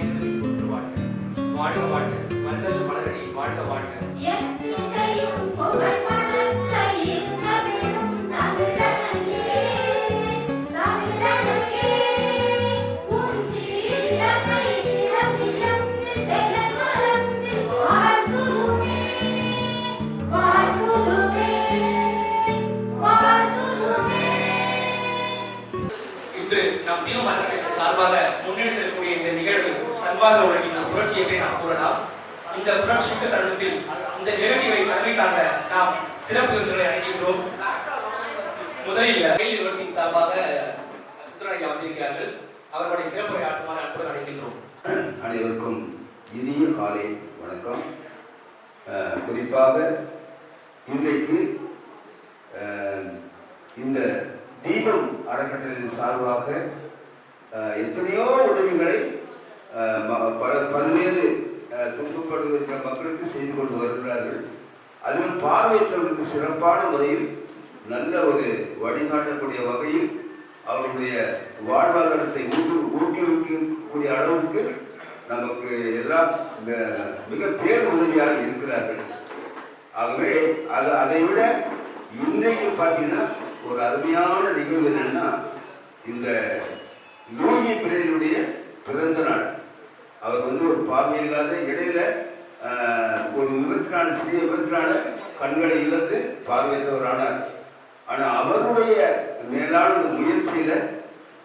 இருந்தும் போற்று வாழ்க. வாழ்க வாழ்க வள்ளல் மலரணி வாழ்க வாழ்க. நம் தீவு மன்றத்திற்கு சார்பாக முன்னெடுக்கக்கூடிய இந்த நிகழ்வு சன்மார்க்க உலகின் புரட்சி என்றே நாம் கூறலாம். இந்த புரட்சிமிக்க தருணத்தில் இந்த நிகழ்ச்சியை தலைமை தாங்க நாம் சிறப்பு விருதுகளை அழைக்கின்றோம். முதலில் ரயில் நிறுவனத்தின் சார்பாக சுந்தரையா வந்திருக்கிறார்கள். அவர்களுடைய சிறப்புரை ஆற்றுமாறு அன்புடன் அழைக்கின்றோம். அனைவருக்கும் இனிய காலை வணக்கம். குறிப்பாக இன்றைக்கு இந்த தீபம் அறக்கட்டளையின் சார்பாக எத்தனையோ உதவிகளை பல்வேறு துன்பப்படுகின்ற மக்களுக்கு செய்து கொண்டு வருகிறார்கள். அதில் பார்வையற்றவர்களுக்கு சிறப்பான முறையில் நல்ல ஒரு வழிகாட்டக்கூடிய வகையில் அவருடைய வாழ்வாதாரத்தை ஊக்குவிக்கக்கூடிய அளவுக்கு நமக்கு எல்லாம் மிக பேர் உதவியாக இருக்கிறார்கள். ஆகவே அதை விட இன்றைக்கு பார்த்தீங்கன்னா ஒரு அருமையான நிகழ்வு என்னன்னா, இந்த லூயி பிறையினுடைய பிறந்த நாள். அவர் ஒரு பார்வையில்லாத இடையில ஒரு விபத்தினால சிறிய விபத்தினால கண்களை இழந்து பார்வையற்றவரானார். ஆனால் அவருடைய மேலான முயற்சியில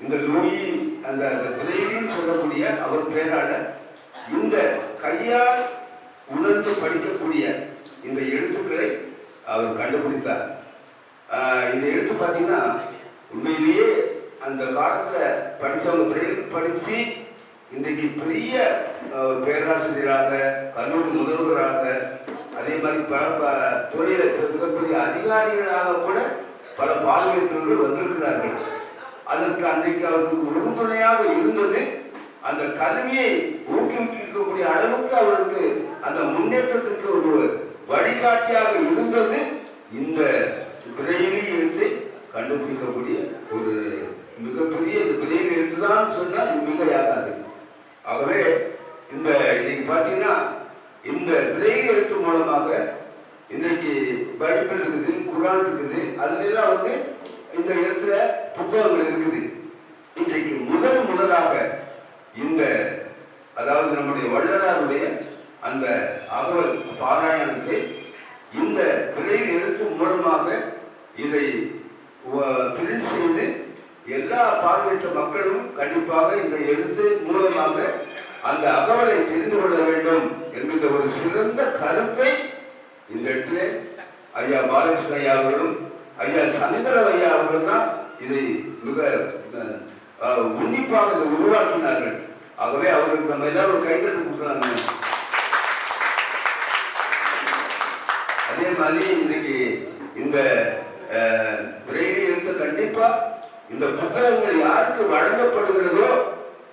இந்த லூயி அந்த பிறையின்னு சொல்லக்கூடிய அவர் பேரால இந்த கையால் உணர்ந்து படிக்கக்கூடிய இந்த எழுத்துக்களை அவர் கண்டுபிடித்தார். இந்த எழுத்து பார்த்தீங்கன்னா உண்மையிலேயே அந்த காலத்தில் படித்தவங்க படித்து இன்றைக்கு பெரிய பேராசிரியராக கல்லூரி முதல்வராக அதே மாதிரி பல துறையில் மிகப்பெரிய அதிகாரிகளாக கூட பல பார்வையற்றவர்கள் வந்திருக்கிறார்கள். அதற்கு அன்றைக்கு அவர்களுக்கு உறுதுணையாக இருந்தது அந்த கல்வியை ஊக்குவிக்கக்கூடிய அளவுக்கு அவர்களுக்கு அந்த முன்னேற்றத்திற்கு ஒரு வழிகாட்டியாக இருந்தது இந்த பிறையிலி எழுத்தை கண்டுபிடிக்கக்கூடிய ஒரு மிகப்பெரிய இந்த பிறையிலி எழுத்து தான் சொன்னால் மிகையாகாது. ஆகவே இந்த இன்னைக்கு பார்த்தீங்கன்னா இந்த பிறையிலி எழுத்து மூலமாக இன்றைக்கு பைபிள் இருக்குது, குரான் இருக்குது, அதுலாம் இந்த எழுத்துல புத்தகங்கள் இருக்குது. இன்றைக்கு முதலாக இந்த அதாவது நம்முடைய வள்ளலாருடைய அந்த அகவல் பாராயணத்தை இந்த பிறையில் எழுத்து மூலமாக இதை பிரிண்ட் செய்து எல்லா பார்வையற்ற மக்களும் கண்டிப்பாக இந்த எழுத்து மூலமாக அந்த அகவலை தெரிந்து கொள்ள வேண்டும் என்கின்ற ஒரு சிறந்த கருத்தை இந்த இடத்துல ஐயா பாலகிருஷ்ண ஐயா அவர்களும் ஐயா சந்திர ஐயா அவர்கள் தான் இதை மிக உன்னிப்பாக இதை உருவாக்கினார்கள். ஆகவே அவர்களுக்கு நம்ம எல்லாரும் கைத்தட்டு கொடுக்குறாங்க. அதே மாதிரி இன்னைக்கு இந்த பிரெய்லி எழுத்து கண்டிப்பா இந்த புத்தகங்கள் யாருக்கு வழங்கப்படுகிறதோ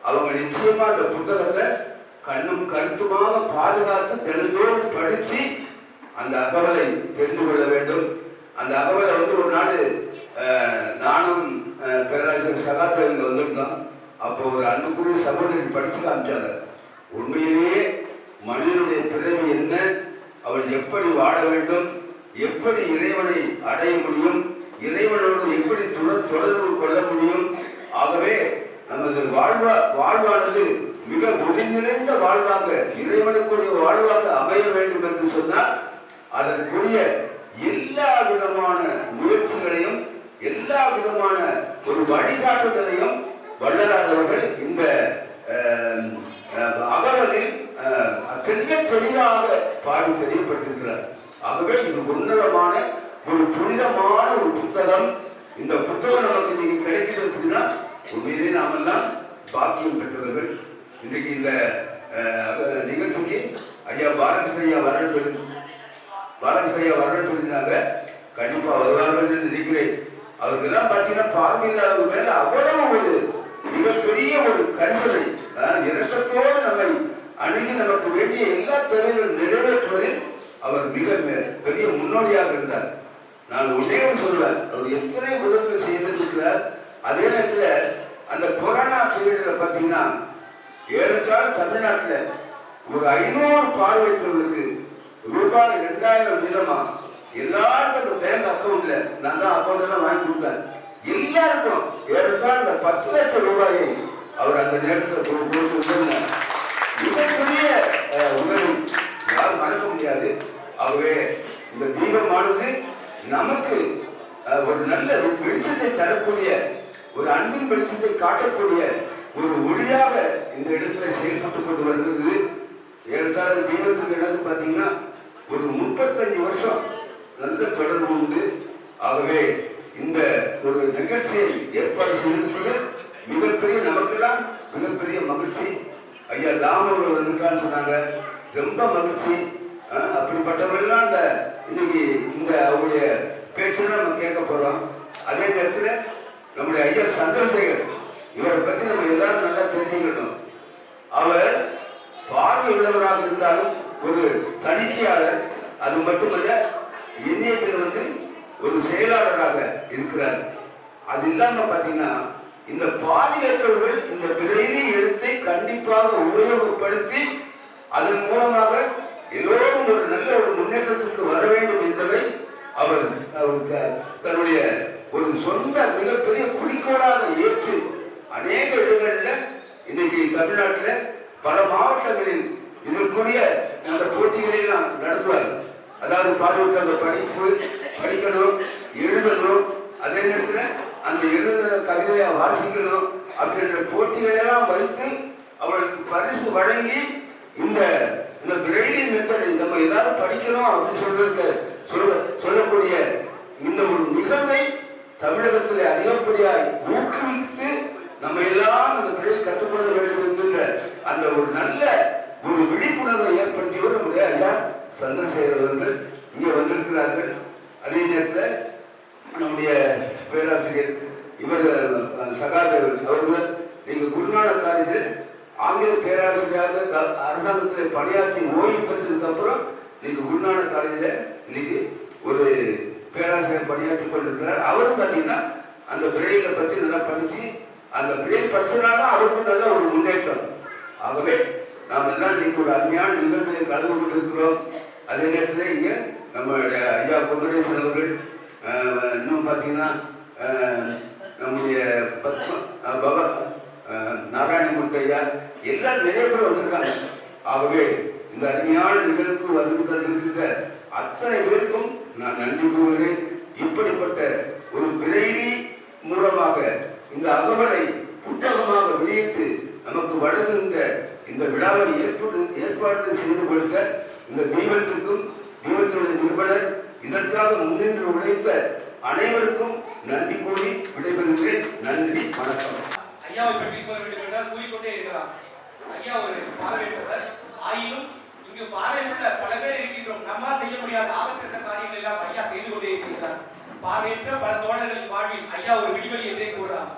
அவங்க நிச்சயமா அந்த புத்தகத்தை கண்ணும் கருத்துமாக பாதுகாத்து தினந்தோறும் படிச்சு அந்த அகவலை தெரிந்து கொள்ள வேண்டும். அந்த அகவலை ஒரு நாள் நானும் பேராசிரியர் சகாதேவிங்க வந்திருந்தோம். அப்போ ஒரு அன்புக்குரிய சகோதரி படிச்சு காமிச்சாங்க. உண்மையிலேயே மனிதனுடைய பிறவி என்ன, அவன் எப்படி வாழ வேண்டும், எப்படி இறைவனை அடைய முடியும், இறைவனோடு எப்படி தொடர்பு கொள்ள முடியும். ஆகவே நமது வாழ்வானது மிக ஒளிநிறைந்த வாழ்வாக இறைவனுக்குரிய வாழ்வாக அமைய வேண்டும் என்று சொன்னால் அதற்குரிய எல்லா விதமான முயற்சிகளையும் எல்லா விதமான ஒரு வழிகாட்டுதலையும் வள்ளலார் அவர்கள் இந்த அகவலில் தெளிவாக பாடி தெரியப்படுத்திருக்கிறார். ஆகவே இது உன்னதமான ஒரு புனிதமான ஒரு புத்தகம். இந்த புத்தகம் நமக்கு நீங்க கிடைக்கிறது அப்படின்னா உண்மையிலே நாமெல்லாம் பாக்கியம் பெற்றவர்கள். இன்றைக்கு இந்த நிகழ்ச்சிக்கு ஐயா பாலகிருஷ்ண ஐயா வரணும்னு சொல்லியிருந்தாங்க. கண்டிப்பா வருவார்கள் என்று நினைக்கிறேன். அவருக்கெல்லாம் பார்த்தீங்கன்னா பார்வையில்லாதவங்க மேல அவ்வளவு ஒரு மிகப்பெரிய ஒரு கரிசனை இரக்கத்தோடு நம்மை அணுகி நமக்கு வேண்டிய எல்லா தேவைகளும் நிறைவேற்றுவதில் அவர் மிக பெரிய முன்னோடியாக இருந்தார். நான் ஒன்றே சொல்லுவேன், அவர் எத்தனை உதவிகள் செய்திருக்கிறார். அதே நேரத்தில் அந்த கொரோனா பீரியட்ல பார்த்தீங்கன்னா ஏறத்தாழ தமிழ்நாடு தமிழ்நாட்டுல ஒரு 500 பார்வையற்றவர்களுக்கு ரூபாய் 2000 வீதமா எல்லாருக்கும் அந்த பேங்க் அக்கௌண்ட்ல நான் தான் அக்கௌண்ட் எல்லாம் வாங்கி கொடுத்தேன். எல்லாருக்கும் ஏறத்தாழ அந்த 10 லட்சம் ரூபாயை அவர் அந்த நேரத்தில் கொடுத்து உதவினார். மிகப்பெரிய உதவி யாரும் மறக்க முடியாது. ஆகவே இந்த தீபமானது நமக்கு ஒரு நல்ல வெளிச்சத்தை தரக்கூடிய, ஒரு அன்பின் வெளிச்சத்தை காட்டக்கூடிய ஒரு ஒளியாக இந்த இடத்துல செயல்பட்டு கொண்டு வருகிறது. ஏறத்தாழ தீபத்துக்கு எனக்கு பார்த்தீங்கன்னா ஒரு 35 வருஷம் நல்ல தொடர்பு உண்டு. ஆகவே இந்த ஒரு நிகழ்ச்சியை ஏற்பாடு செய்திருப்பது மிகப்பெரிய, நமக்கெல்லாம் மிகப்பெரிய மகிழ்ச்சி. ஐயா தாமோதர் வந்திருக்கான்னு சொன்னாங்க, ரொம்ப மகிழ்ச்சி. அப்படிப்பட்டவர்கள்லாம் இந்த இன்னைக்கு இந்த அவருடைய பேச்செல்லாம் நம்ம கேட்க போறோம். அதே நேரத்தில் நம்முடைய ஐயா சந்திரசேகர், இவரை பற்றி நம்ம எல்லாரும் நல்லா தெரிஞ்சுக்கணும். அவர் பார்வை உள்ளவராக இருந்தாலும் ஒரு தணிக்கையாளர், அது மட்டுமல்ல இந்தியத்தில் ஒரு செயலாளராக இருக்கிறார். அது இல்லாம பாத்தீங்கன்னா இந்த பார்வையற்றவர்கள் இந்த பிறையிலி எழுத்தை கண்டிப்பாக உபயோகப்படுத்தி அதன் மூலமாக எல்லோரும் ஒரு நல்ல ஒரு முன்னேற்றத்திற்கு வர வேண்டும் என்பதை அவர் தன்னுடைய ஒரு சொந்த மிகப்பெரிய குறிக்கோளாக ஏற்று அநேக இடங்கள்ல இன்னைக்கு தமிழ்நாட்டில் பல மாவட்டங்களில் இதற்குரிய அந்த போட்டிகளை நடத்துவார். அதாவது பார்வையற்ற படிப்பு படிக்கணும், எழுதணும், அதே நேரத்தில் அந்த எழுதுன கவிதையை வாசிக்கணும் அப்படின்ற போட்டிகளை எல்லாம் வைத்து அவர்களுக்கு பரிசு வழங்கி இந்த பிரெய்லி மெத்தடை நம்ம எல்லாரும் படிக்கணும் அப்படின்னு சொல்லக்கூடிய இந்த ஒரு நிகழ்வை தமிழகத்தில் அதிகப்படியாய் ஊக்குவித்து நம்ம எல்லாம் அந்த பிரெயில் கற்றுக்கொள்ள வேண்டும் என்கின்ற அந்த ஒரு நல்ல ஒரு விழிப்புணர்வை ஏற்படுத்தியவர் நம்முடைய ஐயா சந்திரசேகர் அவர்கள் இங்கே வந்திருக்கிறார்கள். அதே நேரத்தில் நம்முடைய பேராசிரியர் இவர் சகாதேவர் அவர்கள், நீங்க குருநானக் காலேஜில் ஆங்கில பேராசிரியராக அரசாங்கத்தில் பணியாற்றி ஓய்வு பெற்றதுக்கு அப்புறம் நீங்க குருநானக் காலேஜில் இன்னைக்கு ஒரு பேராசிரியர் பணியாற்றி கொண்டிருக்கிறார். அவரும் பார்த்தீங்கன்னா அந்த பிரெயிலை பற்றி நல்லா படித்து அந்த பிரெயில் படிச்சதுனால அவருக்கு நல்ல ஒரு முன்னேற்றம். ஆகவே நாம் எல்லாம் இன்னைக்கு ஒரு அருமையான நிகழ்ச்சியை கலந்து கொண்டிருக்கிறோம். அதே நேரத்தில் இங்கே நம்மளுடைய ஐயா குமரேசன் அவர்கள், இன்னும் பார்த்தீங்கன்னா நம்முடைய நாராயணமூர்த்தி ஐயா, எல்லாம் நிறைய பேர் வந்திருக்காங்க. ஆகவே இந்த அருமையான நிகழ்வுக்கு வந்திருக்கிற அத்தனை பேருக்கும் நான் நன்றி கூறுகிறேன். இப்படிப்பட்ட ஒரு பிரெய்லி மூலமாக இந்த அகவலை புத்தகமாக வெளியிட்டு நமக்கு வழங்குகின்ற இந்த விழாவை ஏற்பாடு செய்து கொடுத்த இந்த தீபத்திற்கும் தீபத்தினுடைய நிறுவனர் இதற்காக முன்னின்று உழைத்த அனைவருக்கும் நன்றி கூறி விடைபெறுகிறேன். நன்றி, வணக்கம். ஐயாவை பற்றி கூற வேண்டும் என்றால் கூறிக்கொண்டே இருக்கலாம். ஐயா ஒரு பார்வையற்றவர் ஆயினும் இங்கு பார்வையுள்ள பல பேர் இருக்கின்றோம். நம்மால் செய்ய முடியாத ஆபச்சிறந்த காரியங்கள் எல்லாம் ஐயா செய்து கொண்டே இருக்கின்றார். பார்வையற்ற பல தோழர்களின் வாழ்வில் ஐயா ஒரு விடிவெளி என்றே கூறலாம்.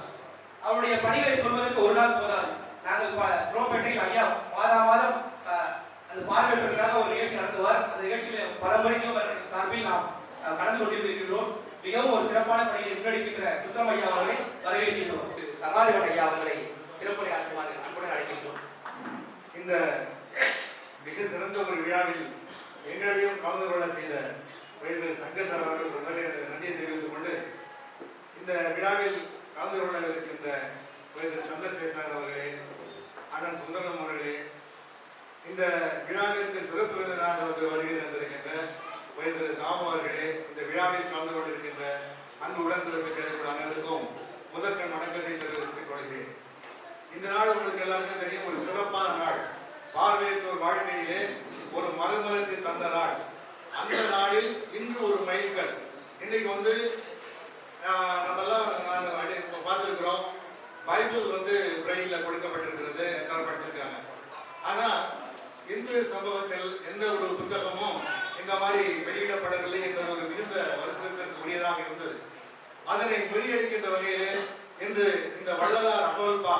அவருடைய பணிகளை சொல்வதற்கு ஒரு நாள் போதாது. நாங்கள் புரோபேட்டையில் ஐயா மாதம் அந்த பார்வையற்றவர்களுக்காக ஒரு நிகழ்ச்சி நடத்துவார். அந்த நிகழ்ச்சியில் பல முறைக்கும் சார்பில் நாம் கலந்து கொண்டிருக்கின்றோம். மிகவும் ஒரு சிறப்பான பணியை முன்னெடுக்கின்ற சுத்தம் ஐயா அவர்களை வரவேற்கின்றோம். சகாதேவன் ஐயா அவர்களை சிறப்புரை ஆற்றுமாறு அன்புடன் அழைக்கின்றோம். இந்த மிக சிறந்த ஒரு விழாவில் எங்களையும் கலந்து கொள்ள செய்த வைத்தியர் சங்கர் சார் அவர்களுக்கு நன்றியை தெரிவித்துக் கொண்டு, இந்த விழாவில் கலந்து கொள்ள இருக்கின்ற வைத்தியர் சந்திரசேகர் சார் அவர்களே, அண்ணன் சுந்தரம் அவர்களே, இந்த விழாவிற்கு சிறப்பு விருந்தினராக வருகை தந்திருக்கின்ற வைத்தியர் தாமு அவர்களே, இந்த விழாவில் கலந்து கொண்டிருக்கின்ற அன்பு உடன்பிறப்பு கிடைக்கிற அனைவருக்கும் முதற்கண் வணக்கத்தை தெரிவித்துக் கொள்கிறேன். இந்த நாள் உங்களுக்கு எல்லாருக்கும் தெரியும், ஒரு சிறப்பான நாள். பார்வையற்றோர் வாழ்க்கையிலே ஒரு மறுமலர்ச்சி தந்த நாள். அந்த நாளில் இன்று ஒரு மைல்கல். இன்னைக்கு நம்ம எல்லாம் பார்த்துருக்கிறோம், பைபிள் பிரெயில்ல கொடுக்கப்பட்டிருக்கிறது, எல்லாரும் படிச்சிருக்காங்க. ஆனா இந்து சமூகத்தில் எந்த ஒரு புத்தகமும் இந்த மாதிரி வெளியிடப்படவில்லை என்ற ஒரு மிகுந்த வருத்தத்திற்கு உரியதாக இருந்தது. அதனை முறியடிக்கின்ற வகையிலே இன்று இந்த வள்ளலார் அகவல்பா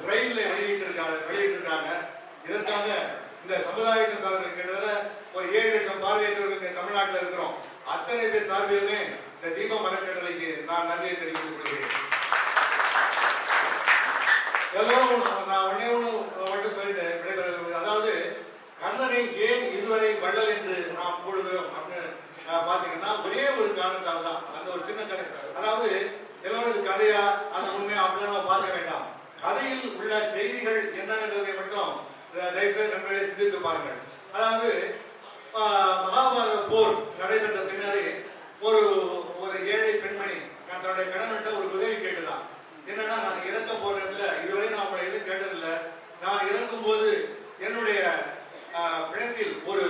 பிரெயில்ல வெளியிட்டிருக்காங்க. இதற்காக இந்த சமுதாயத்தின் சார்பில் கிட்டத்தட்ட ஒரு 7 லட்சம் பார்வையற்றவர்கள் தமிழ்நாட்டில் இருக்கிறோம். அத்தனை பேர் சார்பிலுமே இந்த தீப மரக்கட்டளைக்கு நான் நன்றியை தெரிவித்துக் கொள்கிறேன். எல்லோரும் நான் ஒன்னே ஒன்று மட்டும் நாம் கூடுகிறோம் அப்படின்னு பாத்தீங்கன்னா ஒரே ஒரு காரணத்தால் தான். அந்த ஒரு சின்ன கதை, அதாவது எல்லாரும் இது கதையா அந்த உண்மையா அப்படின்னு நம்ம பார்க்க வேண்டாம். கதையில் உள்ள செய்திகள் என்னன்றதை மட்டும் தயவுசெய்து நண்பர்களை சிந்தித்து பாருங்கள். அதாவது மகாபாரத போர் நடைபெற்ற பின்னாடி ஒரு ஏழை பெண்மணி தன்னுடைய கணவன்கிட்ட ஒரு உதவி கேட்டுதான். என்னன்னா, நான் இறக்க போற இடத்துல இதுவரை நான் அவங்களை எதுவும் கேட்டதில்லை, நான் இறக்கும் போது என்னுடைய பிணத்தில் ஒரு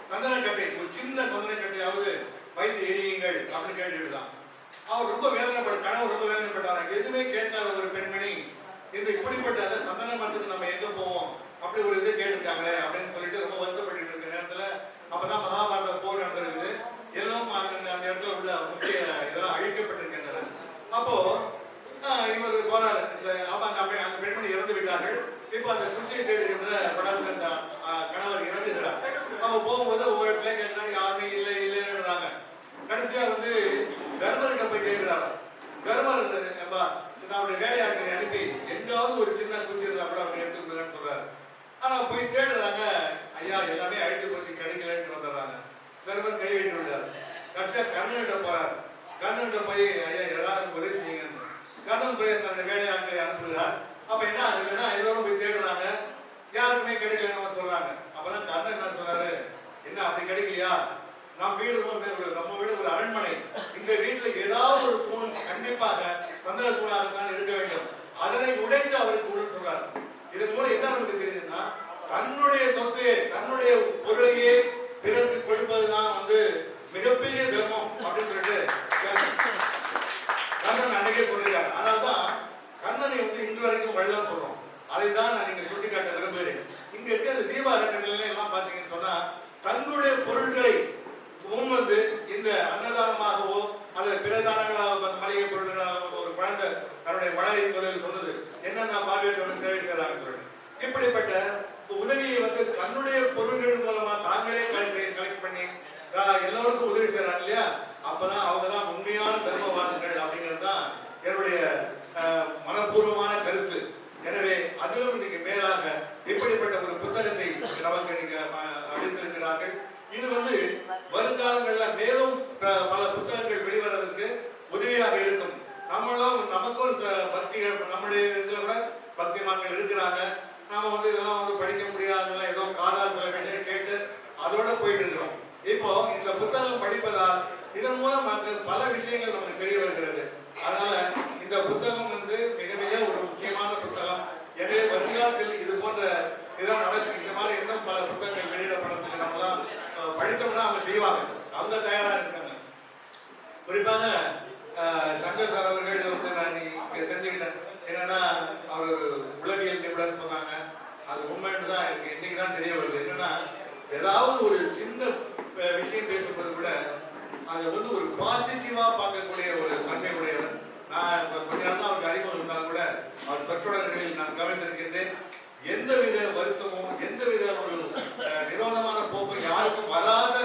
சந்தனக்கட்டை, ஒரு சின்ன சந்தனக்கட்டையாவது வைத்து எரியுங்கள் அப்படின்னு கேட்டுதான். அவர் ரொம்ப கணவர் ரொம்ப வேதனைப்பட்டார். எதுவுமே கேட்காத ஒரு பெண்மணி இது இப்படிப்பட்ட அந்த சந்தன மரத்துக்கு நம்ம எங்க போவோம் அப்படி ஒரு இது கேட்டிருக்காங்களே அப்படின்னு சொல்லிட்டு ரொம்ப வருத்தப்பட்டு இருக்க நேரத்துல அப்பதான் மகாபாரத போர் நடந்திருக்குது. எல்லாம் அந்த இடத்துல உள்ள முக்கிய இதெல்லாம் அழிக்கப்பட்டிருக்கின்றன. அப்போ இவர் போறாரு. அந்த பெண்மணி இறந்து விட்டார்கள். இப்ப அந்த குச்சியை தேடுகின்ற படத்துல அந்த கணவர் இறங்குகிறார். அவங்க போகும்போது ஒவ்வொரு இடத்துல கேட்கிறாங்க, யாருமே இல்லை இல்லைன்னுறாங்க. கடைசியா தர்மர்கிட்ட போய் கேட்கிறார். தர்மர் அவருடைய வேலையாட்களை அனுப்பி எங்காவது ஒரு சின்ன குச்சி இருந்தா கூட அவங்க எடுத்து கொடுங்கன்னு சொல்றாரு. ஆனா போய் தேடுறாங்க, ஐயா எல்லாமே அழித்து போச்சு, கிடைக்கலன்னு வந்துடுறாங்க. தர்மர் கை வைத்து விட்டார். கடைசியா கர்ணன்கிட்ட போறார். கர்ணன்கிட்ட போய் ஐயா எல்லாரும் உதவி செய்யுங்க. கர்ணன் போய் தன்னுடைய வேலையாட்களை அனுப்புகிறார். அப்ப என்ன ஆகுதுன்னா, எல்லாரும் போய் தேடுறாங்க, யாருக்குமே கிடைக்கலன்னு சொல்றாங்க. அப்பதான் கர்ணன் என்ன சொல்றாரு, என்ன அப்படி கிடைக்கலையா, நம்ம வீடு ஒரு அரண்மனை, இந்த வீட்டுல ஏதாவது ஒரு தூண் கண்டிப்பாக சந்திர தூணாகத்தான் இருக்க வேண்டும், அதனை உடைத்து அவருக்கு உடல் சொல்றாரு. இதன் மூலம் என்ன நமக்கு தெரியுதுன்னா, தன்னுடைய சொத்து தன்னுடைய பொருளையே பிறருக்கு கொடுப்பதுதான் மிகப்பெரிய தர்மம் அப்படின்னு சொல்லிட்டு கர்ணன் அன்னைக்கே சொல்லிருக்காரு. அதனால்தான் கர்ணனை இன்று வரைக்கும் வள்ளல் சொல்றோம். அதைதான் நான் நீங்க சுட்டிக்காட்ட விரும்புகிறேன். இங்க இருக்க இந்த தீப அறக்கட்டளை எல்லாம் பாத்தீங்கன்னு சொன்னா, தன்னுடைய பொருட்களை முன் இந்த அன்னதானமாகவோ அல்லது பிரதானங்களாக மளிகை பொருட்களாக ஒரு குழந்தை தன்னுடைய மழலை சொன்னது என்னென்ன பார்வையற்றவர்கள் சேவை செய்யறாங்கன்னு சொல்லிட்டு இப்படிப்பட்ட உதவியை தன்னுடைய பொருள்கள் மூலமா தாங்களே கலெக்ட் பண்ணி எல்லோருக்கும் உதவி செய்யறாங்க இல்லையா, அப்பதான் அவங்கதான் உண்மையான தர்மவான்கள் அப்படிங்கிறது தான் என்னுடைய மனப்பூர்வமான கருத்து. எனவே அதிலும் இன்னைக்கு மேலாக இப்படிப்பட்ட ஒரு புத்தகத்தை நமக்கு நீங்க அளித்திருக்கிறார்கள். இது வருங்காலங்கள்ல மேலும் பல புத்தகங்கள் வெளிவரதற்கு உதவியாக இருக்கும். நமக்கும் பக்திகள், நம்முடைய இதுல கூட பக்திமான்கள் இருக்கிறாங்க. நாம இதெல்லாம் படிக்க முடியாததெல்லாம் ஏதோ காதால் சில விஷயம் கேட்டு அதோட போயிட்டு இருக்கிறோம். இப்போ இந்த புத்தகம் படிப்பதால் இதன் மூலம் பல விஷயங்கள் நமக்கு தெரிய வருகிறது. அதனால இந்த புத்தகம் மிக மிக ஒரு முக்கியமான புத்தகம். எனவே வருங்காலத்தில் இது போன்ற இதான் நடக்கும். இந்த மாதிரி இன்னும் பல புத்தகங்கள் வெளியிடப்படுறதுக்கு நம்மளாம் படித்தோம்னா அவங்க செய்வாங்க, அவங்க தயாரா இருக்காங்க. குறிப்பாக சங்கர் சார் அவர்கள் நான் இங்க தெரிஞ்சுக்கிட்டேன். என்னன்னா, அவர் உளவியல் நிபுணர் சொன்னாங்க. அது உண்மைன்னு தான் எனக்கு இன்னைக்குதான் தெரிய வருது. என்னன்னா, ஏதாவது ஒரு சின்ன விஷயம் பேசும்போது கூட அது ஒரு பாசிட்டிவா பார்க்கக்கூடிய ஒரு தன்மை உடையவர். நான் கொஞ்ச நாள் தான் அவருக்கு அறிமுகம் இருந்தாலும் கூட அவர் சொற்றொடர்களில் நான் கவனித்திருக்கின்றேன். எந்தவித வருத்தமும் எந்தவித ஒரு விரோதமான போக்கும் யாருக்கும் வராத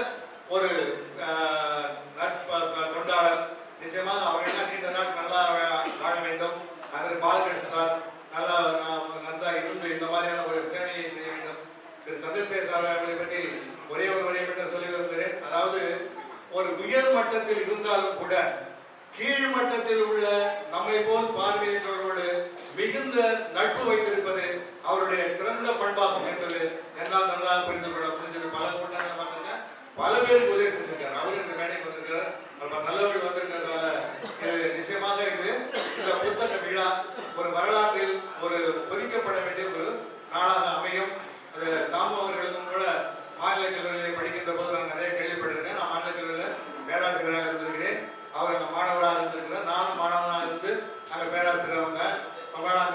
ஒரு தொண்டாளர். நிச்சயமாக அவர்கள் நீண்ட நாள் நல்லா வாழ வேண்டும். அதற்கு பாலகிருஷ்ண சார் நல்லா இருந்து இந்த மாதிரியான ஒரு சேவையை செய்ய வேண்டும். திரு சந்திரசேகர் சார் அவர்களை பற்றி ஒரே ஒரு வரையை பற்றி சொல்லி விரும்புகிறேன். அதாவது ஒரு உயர் மட்டத்தில் இருந்தாலும் கூட கீழ் மட்டத்தில் உள்ள நம்மை போல் பார்வையற்றவர்களோடு மிகுந்த நட்பு வைத்திருப்பது அவருடைய சிறந்த பண்பாகும் என்பது என்னால் நன்றாக புரிந்து கொள்ள முடிஞ்சது. பல கூட்டங்கள் பார்த்திருக்கேன், பல பேருக்கு உதவி செஞ்சிருக்காரு. அவர் இந்த மேடைக்கு வந்திருக்கிறார், நல்லவர்கள் வந்திருக்கிறதுனால நிச்சயமாக இந்த புத்தக விழா ஒரு வரலாற்றில் ஒரு பொதிக்கப்பட வேண்டிய ஒரு நாளாக அமையும். அது தாமு அவர்களுக்கும் கூட மாநில கல்லூரியில் படிக்கின்ற போது நான் நிறைய கேள்விப்பட்டிருக்கேன். நான் மாநில கல்லூரியில் பேராசிரியராக இருந்திருக்கிறேன். அவர் அங்கே மாணவராக இருந்திருக்கிறார். நானும் மாணவனாக இருந்து அங்கே பேராசிரியராக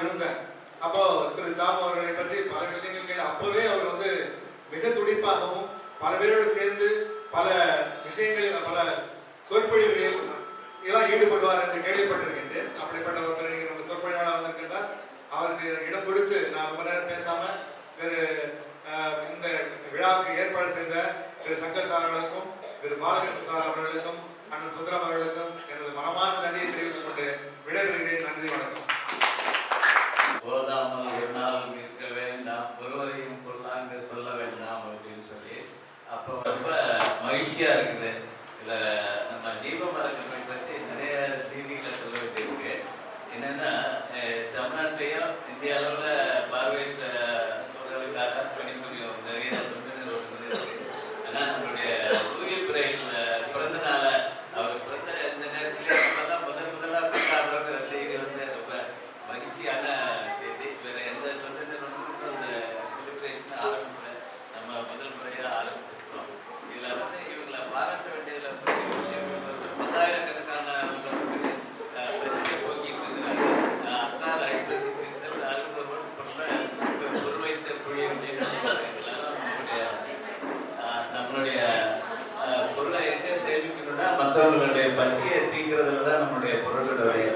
இருந்தேன். அப்போ திரு தாமு அவர்களை பற்றி பல விஷயங்கள் கேட்டு அப்பவே அவர் மிக துடிப்பாகவும் பல பேரோடு சேர்ந்து பல விஷயங்களில் பல சொற்பொழிவுகளில் எல்லாம் ஈடுபடுவார் என்று கேள்விப்பட்டிருக்கின்றேன். அப்படிப்பட்ட ஒருத்தர் நீங்க நம்ம சொற்பொழிவாளர் வந்திருக்கின்றார். அவருக்கு இடம் கொடுத்து நான் ரொம்ப நேரம் பேசாம இந்த விழாவுக்கு ஏற்பாடு செய்த திரு சங்கர் சார் அவர்களுக்கும் திரு பாலகிருஷ்ண சார் அவர்களுக்கும் அண்ணன் சுந்தரம் அவர்களுக்கும் எனது மனமார்ந்த நன்றியை தெரிவித்துக் கொண்டு விடைபெறுகிறேன். நன்றி, வணக்கம். போதாமல் ஒரு நாள் இருக்க வேண்டாம், ஒருவரையும் பொருளாங்க சொல்ல வேண்டாம் அப்படின்னு சொல்லி அப்போ ரொம்ப மகிழ்ச்சியா இருக்குது. இதுல நம்ம தீபமரங்களை பற்றி நிறைய செய்திகளை சொல்ல வேண்டியிருக்கு. என்னன்னா தமிழ்நாட்டிலையும் இந்திய அளவில் பார்வையற்றவர்களுக்காக பணிபுரியும் நிறைய தொண்டு நிறுவனங்கள் இருக்கு. ஆனால் நம்மளுடைய லூயி பிரெயில் பிறந்த நாளை அவர் பிறந்த இந்த நேரத்திலே தான் முதலாக கொண்டாடுற செய்தி வந்து ரொம்ப மகிழ்ச்சியான செய்தி. வேற எந்த தொண்டு நிறுவனங்களுக்கும் அந்த செலிப்ரேஷன் ஆரம்பிக்கல, நம்ம முதல் முறையாக ஆரம்பிச்சிருக்கிறோம். இதில் வந்து இவங்களை பாராட்ட வேண்டியதில் பல்லாயிரக்கணக்கான பசியை போக்கிட்டு இருக்கிறாங்க. அன்னார் ஐப்பசிக்கிறீர்கள் அருந்தவன் போன்ற பொருள் வைத்த புழிய நம்மளுடைய பொருளை எங்கே சேமிக்கணும்னா மற்றவர்களுடைய பசியை தீங்கிறதுல தான் நம்மளுடைய பொருட்களுடைய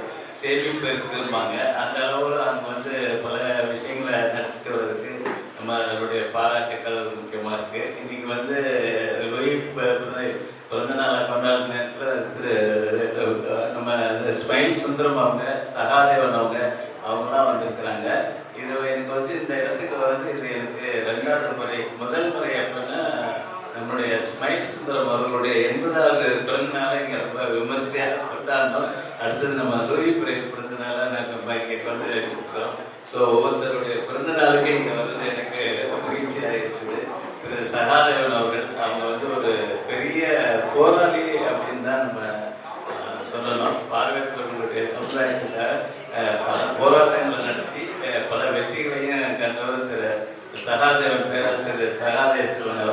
சேமிப்பு இருக்குமாங்க. அந்த அளவில் அங்கே வந்து பல விஷயங்களை நடத்திட்டு வர்றதுக்கு நம்ம அதனுடைய பாராட்டுக்கள் முக்கியமாக இருக்கு. இன்னைக்கு வந்து லூயி பிறந்த நாளை கொண்டாடும் நேரத்தில் நம்ம ஸ்மைல் சுந்தரம் அவங்க, சகாதேவன் அவங்களாம் வந்திருக்கிறாங்க. இது எனக்கு வந்து இந்த இடத்துக்கு வந்து இது எனக்கு 2வது முறை. முதல் முறை அப்படின்னா நம்முடைய ஸ்மைல் சுந்தரம் அவர்களுடைய 80வது பிறந்த நாளை இங்கே ரொம்ப விமர்சையாக கொண்டாடணும். அடுத்தது நம்ம லூயி பிரெயில் பிறந்த நாளை நாங்கள் இங்கே கொண்டு இருக்கிறோம். ஸோ ஒவ்வொருத்தருடைய பிறந்த நாளுக்கு இங்கே வந்து எனக்கு மகிழ்ச்சியாக இருக்குது. திரு சகாதேவன் அவர்கள் அவங்க வந்து ஒரு பெரிய போராளி அப்படின்னு தான் நம்ம சொல்லணும். பார்வையற்றவர்களுடைய சமுதாயத்தில் பல போராட்டங்களை நடத்தி பல வெற்றிகளையும் கண்டவர் திரு சகாதேவன், பேராசிரியர் சகாதேஸ்வரன்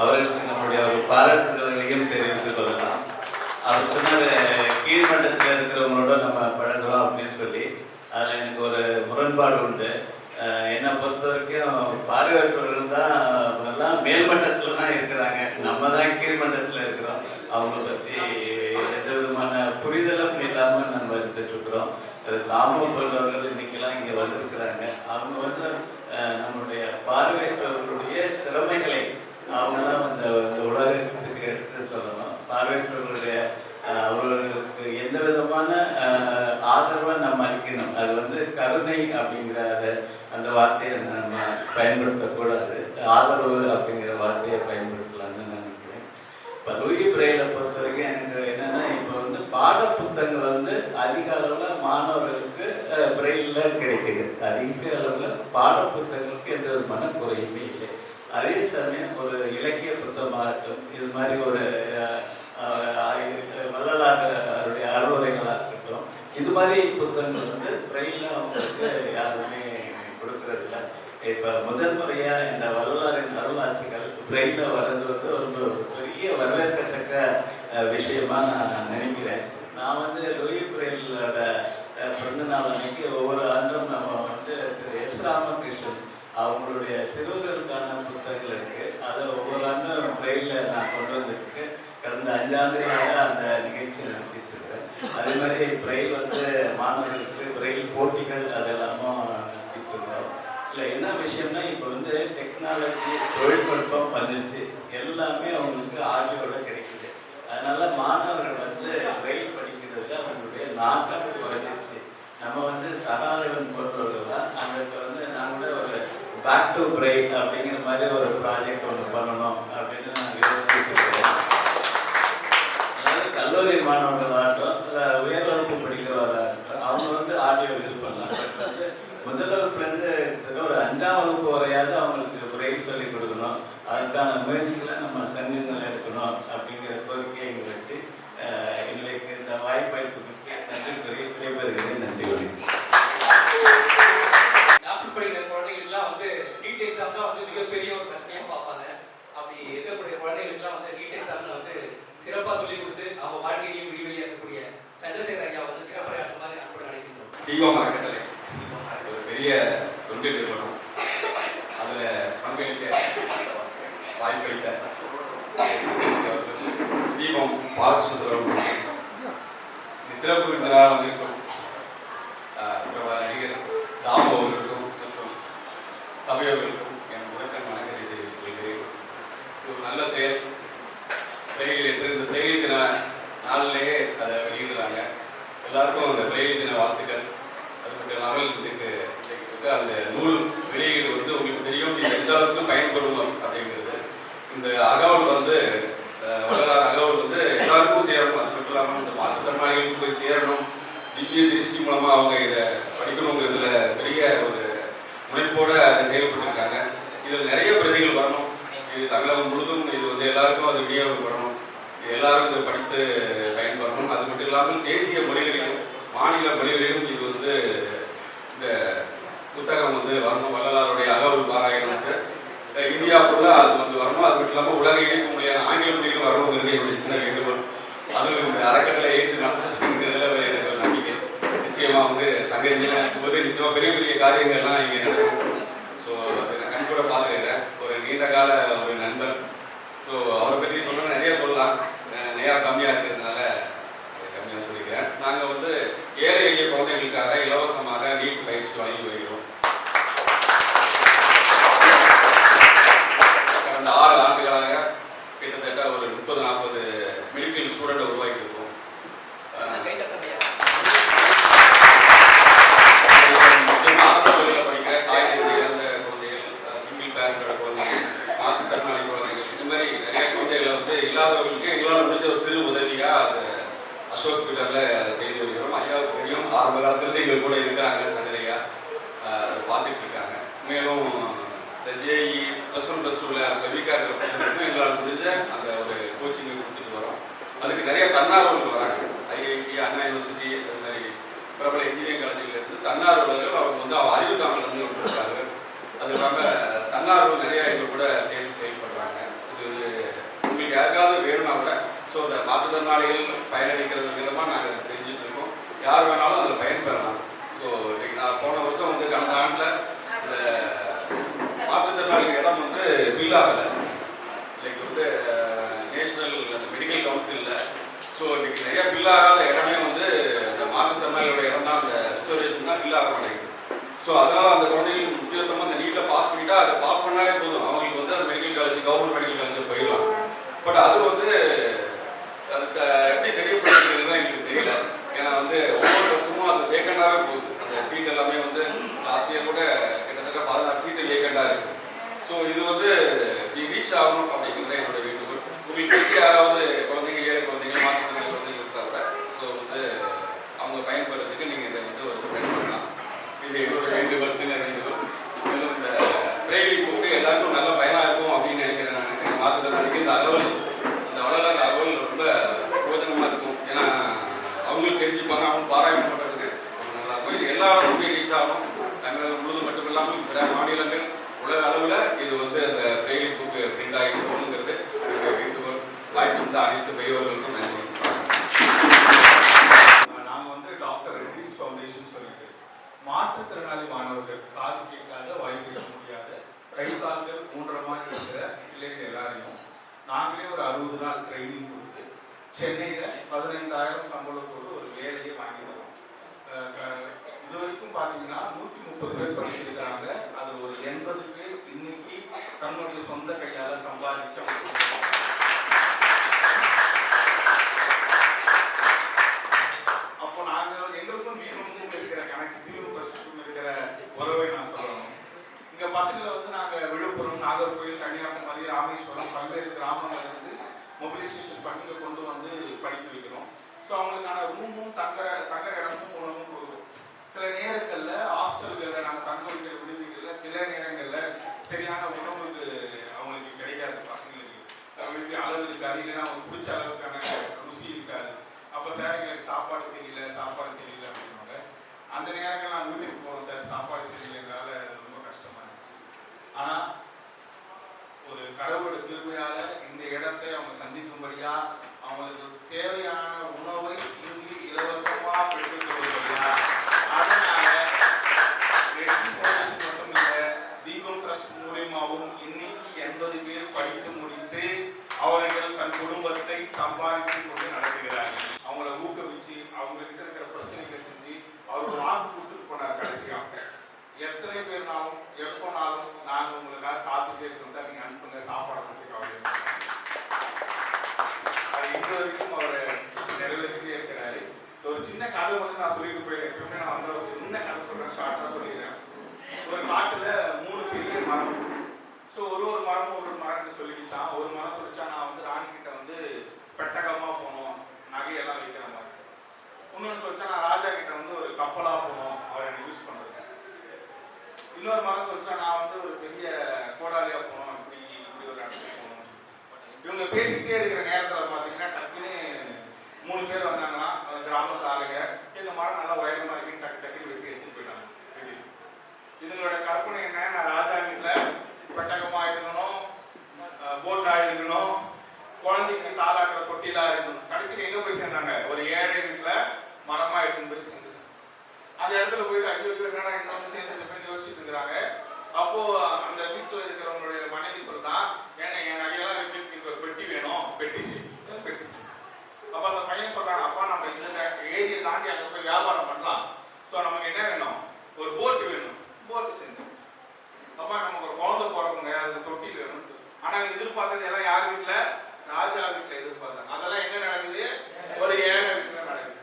அவர்களுக்கு நம்முடைய ஒரு பாராட்டுதல்களையும் தெரிவித்துக் கொள்ளலாம். அவர் சொன்னார் கீழ்மட்டத்தில் இருக்கிறவங்களோட நம்ம பழகுறோம் அப்படின்னு சொல்லி. அதில் எனக்கு ஒரு முரண்பாடு உண்டு. என்னை பொறுத்த வரைக்கும் பார்வையற்றவர்கள் தான் எல்லாம் மேல்மட்டத்தில் தான் இருக்கிறாங்க, நம்ம தான் கீழ்மட்டத்தில் இருக்கிறோம். அவங்கள பற்றி எந்த விதமான புரிதலும் இல்லாமல் நம்ம இருந்துட்டு இருக்கிறோம். அது தாமம் போன்றவர்கள் இன்னைக்கெல்லாம் இங்கே வந்திருக்கிறாங்க. அவங்க வந்து நம்மளுடைய பார்வையற்றவர்களுடைய திறமைகளை அவங்களாம் அந்த உலகத்துக்கு எடுத்து சொல்லணும். பார்வையற்றவர்களுடைய அவர்களுக்கு எந்த விதமான ஆதரவை நம்ம அளிக்கணும். அது வந்து கருணை அப்படிங்கிற அந்த வார்த்தையை நம்ம பயன்படுத்தக்கூடாது, ஆதரவு அப்படிங்கிற வார்த்தையை பயன்படுத்தலாம்னு நான் நினைக்கிறேன். இப்போ லூயி பிரெயிலை பொறுத்த வரைக்கும் எனக்கு என்னன்னா, இப்போ வந்து பாட புத்தகங்கள் வந்து அதிக அளவில் மாணவர்களுக்கு பிரெயிலில் கிடைக்குது. அதிக அளவில் பாட புத்தகங்களுக்கு எந்த விதமான குறையுமே இல்லை. அதே சமயம் ஒரு இலக்கிய புத்தகமாகட்டும், இது மாதிரி ஒரு வள்ளலாருடைய அறுவரைகளாக இருக்கட்டும், இது மாதிரி புத்தகங்கள் வந்து பிரெயிலில் அவங்களுக்கு யாருமே கொடுக்கறதில்ல. இப்போ முதல் முறையாக இந்த வள்ளலாரின் அருளாசிகள் பிரெயிலில் வர்றது வந்து ஒரு பெரிய வரவேற்கத்தக்க விஷயமா நான் நினைக்கிறேன். நான் வந்து லூயி பிரெயிலோட பிறந்த நாள் அன்னைக்கு ஒவ்வொரு ஆண்டும் நம்ம வந்து திரு எஸ் ராமகிருஷ்ணன் அவங்களுடைய சிறுவர்களுக்கான புத்தகங்கள் இருக்கு. அதை ஒவ்வொரு ஆண்டும் பிரெயிலில் நான் கொண்டு வந்துருக்கு. கடந்த 5 ஆண்டுகளாக அந்த நிகழ்ச்சி நடத்திட்டு இருக்கிறேன். அதே மாதிரி பிரெயில் வந்து மாணவர்களுக்கு பிரெயில் போட்டிகள் அதெல்லாமும் நடத்திட்டு இருக்கிறோம். இல்லை என்ன விஷயம்னா, இப்போ வந்து டெக்னாலஜி தொழில்நுட்பம் வந்துருச்சு, எல்லாமே அவங்களுக்கு ஆடியோட கிடைக்குது. அதனால மாணவர்கள் வந்து பிரெயில் படிக்கிறதுல அவங்களுடைய நாட்டம் குறைஞ்சிருச்சு. நம்ம வந்து சகாதேவன் போன்றவர்கள் தான் அதுக்கு வந்து நாங்களே ஒரு பேக் டு பிரெயில் அப்படிங்கிற மாதிரி ஒரு ப்ராஜெக்ட் ஒன்று பண்ணணும் அப்படின்னு நாங்கள் யோசிச்சுட்டு இருக்கிறோம். அதாவது கல்லூரி மாணவர்களாகட்டும் இல்லை உயர் வகுப்பு படிக்கிறவர்களாகட்டும் அவங்க வந்து ஆடியோ யூஸ் பண்ணலாம். வந்து முதல் வகுப்புலேருந்து ஒரு 5ஆம் வகுப்பு வரையாவது அவங்களுக்கு பிரெயில் சொல்லிக் கொடுக்கணும். அதுக்கான முயற்சிகளை நம்ம சங்கங்கள் எடுக்கணும் அப்படிங்கிற கோரிக்கையை இங்கே வச்சு எங்களுக்கு இந்த வாய்ப்பளித்து நன்றி கூறி விடைபெறுகிறேன். நன்றி. டாக்டர் படிக்கிற குழந்தைகளுக்குலாம் வந்து நீட் எக்ஸாம் தான் வந்து மிகப்பெரிய ஒரு பிரச்சனையாக பார்ப்பாங்க. அப்படி இருக்கக்கூடிய குழந்தைகளுக்குலாம் வந்து நீட் எக்ஸாம்ல வந்து சிறப்பாக சொல்லிக் கொடுத்து அவங்க வாழ்க்கையிலையும் விரிவெளியாக இருக்கக்கூடிய சந்திரசேகர் ஐயா வந்து சிறப்புரையாற்ற மாதிரி அன்பு நினைக்கின்றோம். தீபம் அறக்கட்டளை ஒரு பெரிய தொண்டு நிறுவனம். அதில் பங்களிக்க வாய்ப்பளித்த தீபம் பாலகிருஷ்ணன் சிறப்பு விருந்தினராக வந்திருக்கும் நடிகர் தாமு அவர்களுக்கும் மற்றும் சபையவர்களுக்கும் என் முதற்கண் வணக்கத்தை தெரிவித்துக் கொள்கிறேன். இது ஒரு நல்ல செயல். பிரெயில் என்று இந்த பிரெயில் தின நாளிலேயே அதை வெளியிடுறாங்க. எல்லாருக்கும் அந்த பிரெயில் தின வாழ்த்துக்கள். அது மட்டும் இல்லாமல் இன்றைக்கு அந்த நூல் வெளியீடு வந்து உங்களுக்கு தெரியும் இது எந்த அளவுக்கு பயன்பெறும் அப்படிங்கிறது. இந்த அகவல் வந்து திவ்ய திருஷ்டி மூலமாக அவங்க இதை படிக்கணுங்கிறதுல பெரிய ஒரு முனைப்போடு அதை செயல்பட்டுருக்காங்க. இதில் நிறைய பிரதிகள் வரணும். இது தமிழகம் முழுதும் இது வந்து எல்லாருக்கும் அது விநியோகப்படணும். எல்லாரும் இதை படித்து பயன்பெறணும். அது மட்டும் இல்லாமல் தேசிய மொழிகளிலும் மாநில மொழிகளிலும் இது வந்து இந்த புத்தகம் வந்து வரணும். வள்ளலாருடைய அகவல் பாராயணம் வந்து இந்தியா ஃபுல்லாக அது வந்து வரணும். அது மட்டும் இல்லாமல் உலக இணைப்பு மொழியான ஆங்கில மொழியிலும் வரணுங்கிறது என்னுடைய சின்ன வேண்டுகோள். அதுவும் இந்த அறக்கட்டளை ஏற்று நடத்துறதுங்கிறதுல எனக்கு ஒரு நம்பிக்கை. நிச்சயமாக வந்து சங்கத்தில் போது நிச்சயமாக பெரிய பெரிய காரியங்கள்லாம் இங்கே நடக்கும். ஸோ அதை நான் கண்கூட பார்த்துருக்கிறேன். ஒரு நீண்ட கால ஒரு நண்பர். ஸோ அவரை பற்றி சொல்லணும்னு நிறைய சொல்லலாம். நேரம் கம்மியாக இருக்கிறதுனால கம்மியாக சொல்லிக்கிறேன். நாங்கள் வந்து ஏழை எளிய குழந்தைகளுக்காக இலவசமாக நீட் பயிற்சி வழங்கி வருகிறோம். கடந்த 6 ஆண்டுகளாக கிட்டத்தட்ட ஒரு 30-40 மெடிக்கல் ஸ்டூடெண்ட்டை உருவாக்கி இருக்கோம். முக்கியமாக அரசு பள்ளியில் படிக்கிற தாய் தந்தை இழந்த குழந்தைகள், சிங்கிள் பேரண்டோட குழந்தைகள், மாற்றுத்திறனாளி குழந்தைகள், இந்த மாதிரி நிறைய குழந்தைகளை வந்து இல்லாதவர்களுக்கு எங்களால் முடிஞ்ச ஒரு சிறு உதவியாக அது அசோக் பீட்டரில் செய்து வருகிறோம். ஐயாவுக்கு தெரியும், ஆரம்ப காலத்திலிருந்து எங்கள் கூட இருக்கிறாங்க. சங்கரையா அதை பார்த்துட்டு இருக்காங்க. மேலும் இந்த ஜேஇ +1 +2ல அந்த வீக்காக இருக்கிற பசங்களுக்கும் எங்களால் முடிஞ்ச அந்த ஒரு கோச்சிங்கை கொடுத்துட்டு வரோம். அதுக்கு நிறைய தன்னார்வலர்கள் வராங்க. ஐஐடி, அண்ணா யூனிவர்சிட்டி, அந்த மாதிரி பிரபல இன்ஜினியரிங் காலேஜிலேருந்து தன்னார்வலர்கள் அவங்க வந்து அவங்க அறிவு தாமல் வந்து கொடுக்குறாங்க. அது இல்லாமல் தன்னார்வல் நிறையா எங்கள் கூட சேர்ந்து செயல்படுறாங்க. உங்களுக்கு யாருக்காவது வேணும்னா கூட ஸோ இந்த மாற்றுத்திறனாளிகள் பயனளிக்கிறது விதமாக நாங்கள் அதை செஞ்சுட்டு இருக்கோம். யார் வேணாலும் அதில் பயன்பெறலாம். ஸோ இன்னைக்கு நான் போன வருஷம் வந்து கடந்த ஆண்டில் இந்த மாற்றுத்திறனாளிகள் இடம் வந்து பில் ஆகலை. இன்னைக்கு வந்து நேஷனல் அந்த மெடிக்கல் கவுன்சிலில் ஸோ இன்னைக்கு நிறைய பில் ஆகாத இடமே வந்து இந்த மாற்றுத்திறனாளியோட இடம் தான், அந்த ரிசர்வேஷன் தான் பில் ஆக மாட்டேங்குது. ஸோ அதனால் அந்த குழந்தைகளுக்கு முக்கியத்துவமாக அந்த நீட்டில் பாஸ் பண்ணிட்டா அதை பாஸ் பண்ணாலே போதும். அவங்களுக்கு வந்து அந்த medical college, government medical college போயிடலாம். பட் அது வந்து அதுக்கு எப்படி தெரியப்படுத்துறதுன்னு எங்களுக்கு தெரியல. ஏன்னா வந்து ஒவ்வொரு வருஷமும் அது வேக்கண்டாகவே போகுது. அந்த சீட் எல்லாமே வந்து லாஸ்ட் இயர் கூட கிட்டத்தட்ட 16 சீட்டு வேக்கண்டாக இருக்குது. ஸோ இது வந்து ரீச் ஆகணும் அப்படிங்கிறத என்னோட வேண்டுகோள். உங்களுக்கு பற்றி யாராவது குழந்தைங்க, ஏழை குழந்தைங்க, மாற்றுத்திறனாளி குழந்தைங்க இருந்தால் கூட ஸோ வந்து அவங்க பயன்படுறதுக்கு நீங்கள் இதை வந்து ஒரு ஸ்பெண்ட் பண்ணலாம். இது என்னோட வேண்டுகோள், சின்ன வேண்டுகோள். மேலும் இந்த பிரெய்லி புக்கு எல்லாருக்கும் நல்ல பயனாக இருக்கும் அப்படின்னு நினைக்கிறேன். நான் இந்த மாற்றுத்திறனாளிக்கு இந்த அகவல், அந்த வளர்கிற அகவல் ரொம்ப பிரயோஜனமாக இருக்கும். ஏன்னா அவங்களுக்கு தெரிஞ்சுப்பாங்க, அவங்க பாராயணம் பண்ணுறதுக்கு ரொம்ப நல்லா இருக்கும். இது எல்லா அளவுக்கும் ரீச் ஆகணும். தமிழகம் முழுவதும் மட்டும் இல்லாமல் பிற மாநிலங்கள், உலக அளவில் இது வந்து அந்த பிரெய்லி புக்கு பிரிண்ட் ஆகி போகணுங்கிறது என்னுடைய வேண்டுகோள். வாய்ப்பு இந்த அனைத்து பெரியவர்களுக்கும் நன்றி. நாங்கள் வந்து டாக்டர் ரெட்டிஸ் ஃபவுண்டேஷன் சொல்லிட்டு மாற்றுத்திறனாளி மாணவர்கள், காது கேட்காத, வாய் பேச முடியாத, கை கால்கள் ஊன்றமாக இருக்கிற பிள்ளைகள் எல்லாரையும் நாங்களே ஒரு 60 நாள் ட்ரைனிங் கொடுத்து சென்னையில் 15,000 சம்பளத்தோடு ஒரு வேலையை வாங்கி தரோம். இது வரைக்கும் பார்த்தீங்கன்னா 130 பேர் படிச்சிருக்கிறாங்க. அது ஒரு 80 பேர் இன்னைக்கு தன்னுடைய சொந்த கையால் சம்பாதிச்சவங்க. அப்போ நாங்கள் எங்களுக்கும் தீபமுக்கும் இருக்கிற கனெக்ஷன், தீபம் ட்ரஸ்ட்டுக்கும் இருக்கிற உறவை நான் சொல்லணும். இங்கே பசங்களை வந்து நாங்கள் விழுப்புரம், நாகர்கோவில், கன்னியாகுமரி, ராமேஸ்வரம், பல்வேறு கிராமங்கள்லேருந்து மொபிலைசேஷன் பண்ணி கொண்டு வந்து படிக்க வைக்கிறோம். ஸோ அவங்களுக்கான ரூமும் தங்குற இடமும் உணவும் கொடுக்குறோம். சில நேரங்களில் ஹாஸ்டல்களில் நம்ம தங்க வைக்கிற விடுதிகளில் சில நேரங்களில் சரியான உணவுக்கு அவங்களுக்கு கிடைக்காது. பசங்களுக்கு அவங்களுக்கு அளவு இருக்காது, இல்லைன்னா அவங்களுக்கு பிடிச்ச அளவுக்கான ருசி இருக்காது. அப்போ சார் எங்களுக்கு சாப்பாடு சரியில்லை அப்படின்னாங்க. அந்த நேரங்கள் நாங்கள் வீட்டுக்கு போகிறோம், சார் சாப்பாடு சரியில்லைனால ரொம்ப கஷ்டமாக இருக்கு. ஆனால் ஒரு கடவுளோட கிருபையால் இந்த இடத்தை அவங்க சந்திக்கும்படியா, அவங்களுக்கு தேவையான உணவை இங்கு இலவசமாக பெற்றுக்கொள்ளும்படியா, அதனால ரெட்டிஸ் ஃபவுண்டேஷன் மட்டும் இல்லை, தீபம் ட்ரஸ்ட் மூலியமாகவும் இன்னைக்கு 80 பேர் படித்து முடித்து அவர்கள் தன் குடும்பத்தை சம்பாதித்து கொண்டு நடத்துகிறார்கள். அவங்கள ஊக்குவிச்சு அவங்க கிட்ட இருக்கிற பிரச்சனைகளை செஞ்சு அவர் வாக்கு கொடுத்துட்டு போனார். கடைசியாக எத்தனை பேர்னாலும் எப்போனாலும் நாங்கள் உங்களுக்காக காத்துட்டே இருக்கோம் சார், நீங்கள் அனுப்புங்க, சாப்பாடை பற்றி கவலை. அது இன்று வரைக்கும் அவர் நிறைவேற்றிட்டே இருக்கிறாரு. ஒரு சின்ன கதை வந்து நான் சொல்லிட்டு போயிருக்கேன். எப்பவுமே நான் வந்து ஒரு சின்ன கதை சொல்கிறேன், ஷார்ட்டாக சொல்லிடுறேன். ஒரு காட்டில் 3 பெரிய மரம். ஸோ ஒரு மரம்னு சொல்லிக்கிச்சான். ஒரு மரம் சொல்லிச்சான், நான் வந்து ராணி கிட்ட வந்து பெட்டகமாக போனோம், நகையெல்லாம் வைக்கிற மாதிரி. இன்னொன்று சொல்லிச்சா, நான் ராஜா கிட்ட வந்து இன்னொரு மகன் சொல்லிச்சா நான் வந்து ஒரு பெரிய கோடாலியா போனோம், இப்படி ஒரு இடத்துக்கு போகணும். இவங்க பேசிக்கிட்டே இருக்கிற நேரத்தில் பார்த்தீங்கன்னா டக்குன்னு 3 பேர் வந்தாங்கன்னா கிராமத்து ஆளுங்க, எங்கள் மரம் நல்லா உயரமா இருக்குன்னு டக்கு டக்குன்னு வெட்டி எடுத்துட்டு போயிட்டாங்க. இதுங்களோட கற்பனை என்ன, நான் ராஜா வீட்டில் பெட்டகமாக இருக்கணும், போட்டாக இருக்கணும், குழந்தைக்கு தாளாட்டுற தொட்டிலா இருக்கணும். கடைசியில் எங்கே போய் சேர்ந்தாங்க? ஒரு ஏழை வீட்டில் மரமாக எடுத்துன்னு போய் சேர்ந்து அந்த இடத்துல போயிட்டு ஐயோ என்னடா இங்க வந்து சேர்ந்துட்டு யோசிச்சுட்டு இருக்கிறாங்க. அப்போ அந்த வீட்டில் இருக்கிறவங்களுடைய மனைவி சொல்லுதான், ஏன்னா என் நகையெல்லாம் வைக்கிறதுக்கு ஒரு பெட்டி வேணும், பெட்டி செய், பெட்டி செய். அப்போ அந்த பையன் சொல்றான், அப்பா நம்ம இந்த ஏரியை தாண்டி அங்கே போய் வியாபாரம் பண்ணலாம், ஸோ நமக்கு என்ன வேணும், ஒரு போட்டு வேணும், போட்டு செஞ்சு. அப்பா நமக்கு ஒரு குழந்தை பிறக்குங்க, அதுக்கு தொட்டில் வேணும். ஆனால் எதிர்பார்த்தது எல்லாம் யார் வீட்டில்? ராஜா வீட்டில் எதிர்பார்த்தாங்க. அதெல்லாம் எங்க நடக்குது? ஒரு ஏழை வீட்டில் நடக்குது.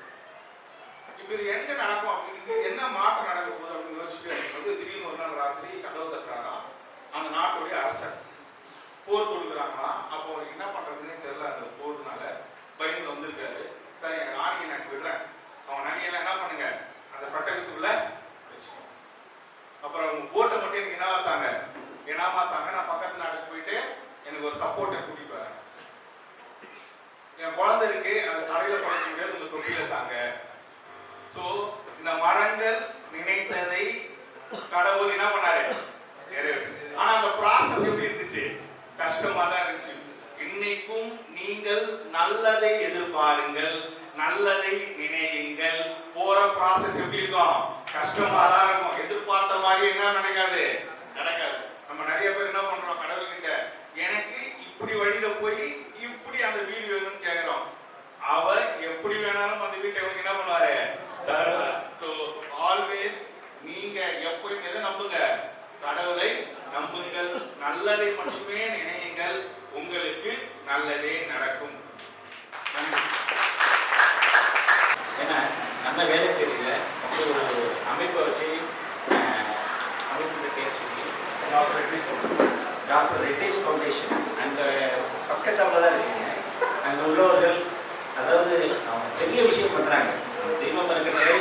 இப்போ இது எங்க நடக்கும் அப்படின்னு என்ன மாற்றம் நடக்க போகுது அப்படின்னு யோசிச்சுட்டு திடீர்னு ஒரு நாள் ராத்திரி கதவு தட்டுறாராம். அந்த நாட்டுடைய அரசர் போர் தொடுக்கிறாங்களாம். அப்போ அவருக்கு என்ன பண்றதுன்னே தெரியல. அந்த போர்னால பயந்து வந்திருக்காரு. சரி, என் ராணியை நான் விடுறேன், அவன் நகையெல்லாம் என்ன பண்ணுங்க அந்த பெட்டகத்துக்குள்ள வச்சுக்கோங்க. அப்புறம் அவங்க போட்டை மட்டும் எனக்கு என்ன பார்த்தாங்க, ஏமாத்தாங்க. நான் பக்கத்து நாட்டுக்கு போயிட்டு எனக்கு ஒரு சப்போர்ட்டை கூட்டிட்டு வரேன். என் குழந்தை இருக்கு, அந்த தலையில குழந்தை முடியாது, உங்க தொட்டில தாங்க. சோ இந்த மரங்கள் நினைத்ததை கடவுள் என்ன பண்ணாரு, நிறைவேற்று. ஆனா அந்த ப்ராசஸ் எப்படி இருந்துச்சு? கஷ்டமா தான் இருந்துச்சு. இன்னைக்கும் நீங்கள் நல்லதை எதிர்பாருங்கள், நல்லதை நினையுங்கள். போற ப்ராசஸ் எப்படி இருக்கும்? கஷ்டமா தான் இருக்கும். எதிர்பார்த்த மாதிரி என்ன நடக்காது, நடக்காது. நம்ம நிறைய பேர் என்ன பண்றோம், கடவுள்கிட்ட எனக்கு இப்படி வழியில போய் இப்படி அந்த வீடு வேணும்னு கேக்குறோம். அவர் எப்படி வேணாலும் அந்த வீட்டை உங்களுக்கு என்ன பண்ணுவாரு, தருவார். சோ ஆல்வேஸ் நீங்க எப்பவும் எதை நம்புங்க, கடவுளை நம்புங்கள், நல்லதை மட்டுமே நினையுங்கள், உங்களுக்கு நல்லதே நடக்கும். ஏன்னா நம்ம வேலைச்சேரியில ஒரு அமைப்பை வச்சு அமைப்பு பேர் சொல்லி டாக்டர் ரெட்டிஸ் ஃபவுண்டேஷன் அங்கே பக்கத்தில் தான் இருக்கீங்க. அங்கே உள்ளவர்கள் அதாவது அவங்க பெரிய விஷயம் பண்ணுறாங்க. தெய்வம் இருக்கிறது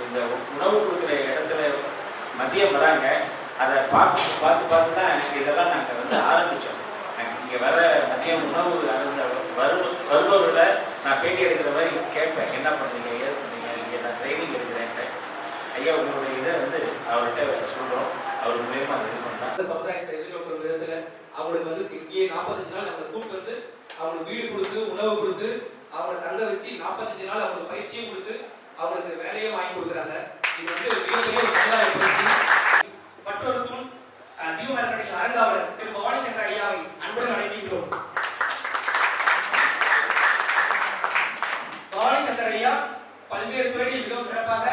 இந்த உணவு கொடுக்குற இடத்துல மதியம் வராங்க. அதை பார்த்து தான் இதெல்லாம் நாங்கள் வந்து ஆரம்பித்தோம். இங்கே வர மதியம் உணவு அந்த வருபவர்களை நான் பேட்டி எடுக்கிற மாதிரி கேட்பேன், என்ன பண்ணுறீங்க, ஏது பண்ணுறீங்க, இங்கே நான் ட்ரைனிங் எடுக்கிறேன்ட்டு. ஐயா உங்களுடைய இதை வந்து அவர்கிட்ட சொல்கிறோம், அவர் மூலியமாக அதை இது பண்ணலாம். அந்த சமுதாயத்தை எதிர்நோக்கிற விதத்துல அவங்களுக்கு வந்து இங்கே 45 நாள் அவங்களை கூப்பிட்டு வந்து அவங்களுக்கு வீடு கொடுத்து உணவு கொடுத்து அவங்களை தங்க வச்சு 45 நாள் அவங்களுக்கு பயிற்சியும் கொடுத்து அவங்களுக்கு வேலையும் வாங்கி கொடுக்குறாங்க. இது வந்து மிகப்பெரிய ஒரு சமுதாய பயிற்சி. மற்றொரு தூண் தீபமரக்கடையில் அரங்காவலர் திரு பவானி சங்கர் ஐயாவை அன்புடன் அழைக்கின்றோம். பவானி சங்கர் ஐயா பல்வேறு துறைகளில் மிகவும் சிறப்பாக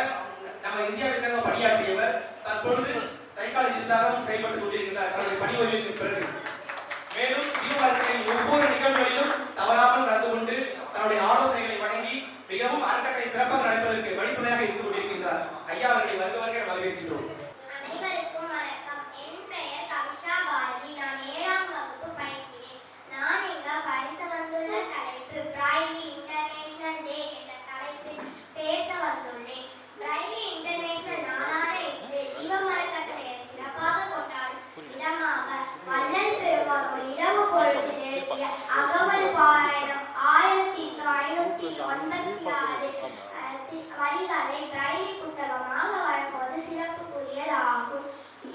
நம்ம இந்தியாவிற்காக பணியாற்றியவர். தற்பொழுது சைக்காலஜிஸ்டாகவும் செயல்பட்டுக் கொண்டிருக்கிறார் தன்னுடைய பணி ஓய்விற்கு பிறகு. மேலும் தீபமரக்கடையின் ஒவ்வொரு நிகழ்வுகளிலும் தவறாமல் நடந்து கொண்டு தன்னுடைய ஆலோசனைகளை வழங்கி மிகவும் அறக்கட்டளை சிறப்பாக நடப்பதற்கு வழித்துணையாக இருந்து கொண்டிருக்கின்றார். ஐயா அவர்களை வருகிறவர்கள் வரவேற்கின்றோம். அனைவருக்கும் வணக்கம். என் பெயர் கவிஷா பாரதி. நான் 7ஆம் வகுப்பு பயில்கிறேன். நான் இங்க பரிச வந்துள்ள தலைப்பு பிரைலி இன்டர்நேஷனல் டே என்ற தலைப்பில் பேச வந்துள்ளேன். பிரைலி இன்டர்நேஷனல் நாளான இன்று தீபமரக்கட்டளையை சிறப்பாக கொண்டாடும் விதமாக வள்ளல் பெருமான் ஒரு இரவு பொழுதில் எழுதிய அகவல் பாராயணம் 1586 வரிகளை பிரைலி புத்தகமாக வழங்குவது சிறப்புக்குரியதாகும்.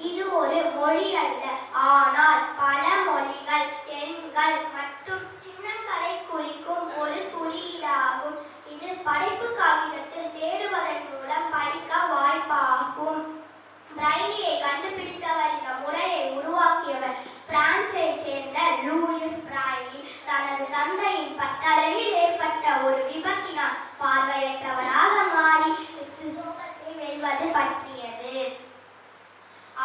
இது ஒரு மொழி அல்ல, ஆனால் பல மொழிகள், எண்கள் மற்றும் சின்னங்களை குறிக்கும் ஒரு குறியீடாகும். இது படைப்பு காகிதத்தில் தேடுவதன் மூலம் படிக்க வாய்ப்பாகும். பிரைலியை கண்டுபிடித்தவர், இந்த முறையை உருவாக்கியவர் பிரான்சை சேர்ந்த லூயிஸ் பிரைலி. தனது தந்தையின் பட்டறையில் ஏற்பட்ட ஒரு விபத்தினால் பார்வையற்றவராக மாறி சோகத்தை வெல்வது பற்றியது.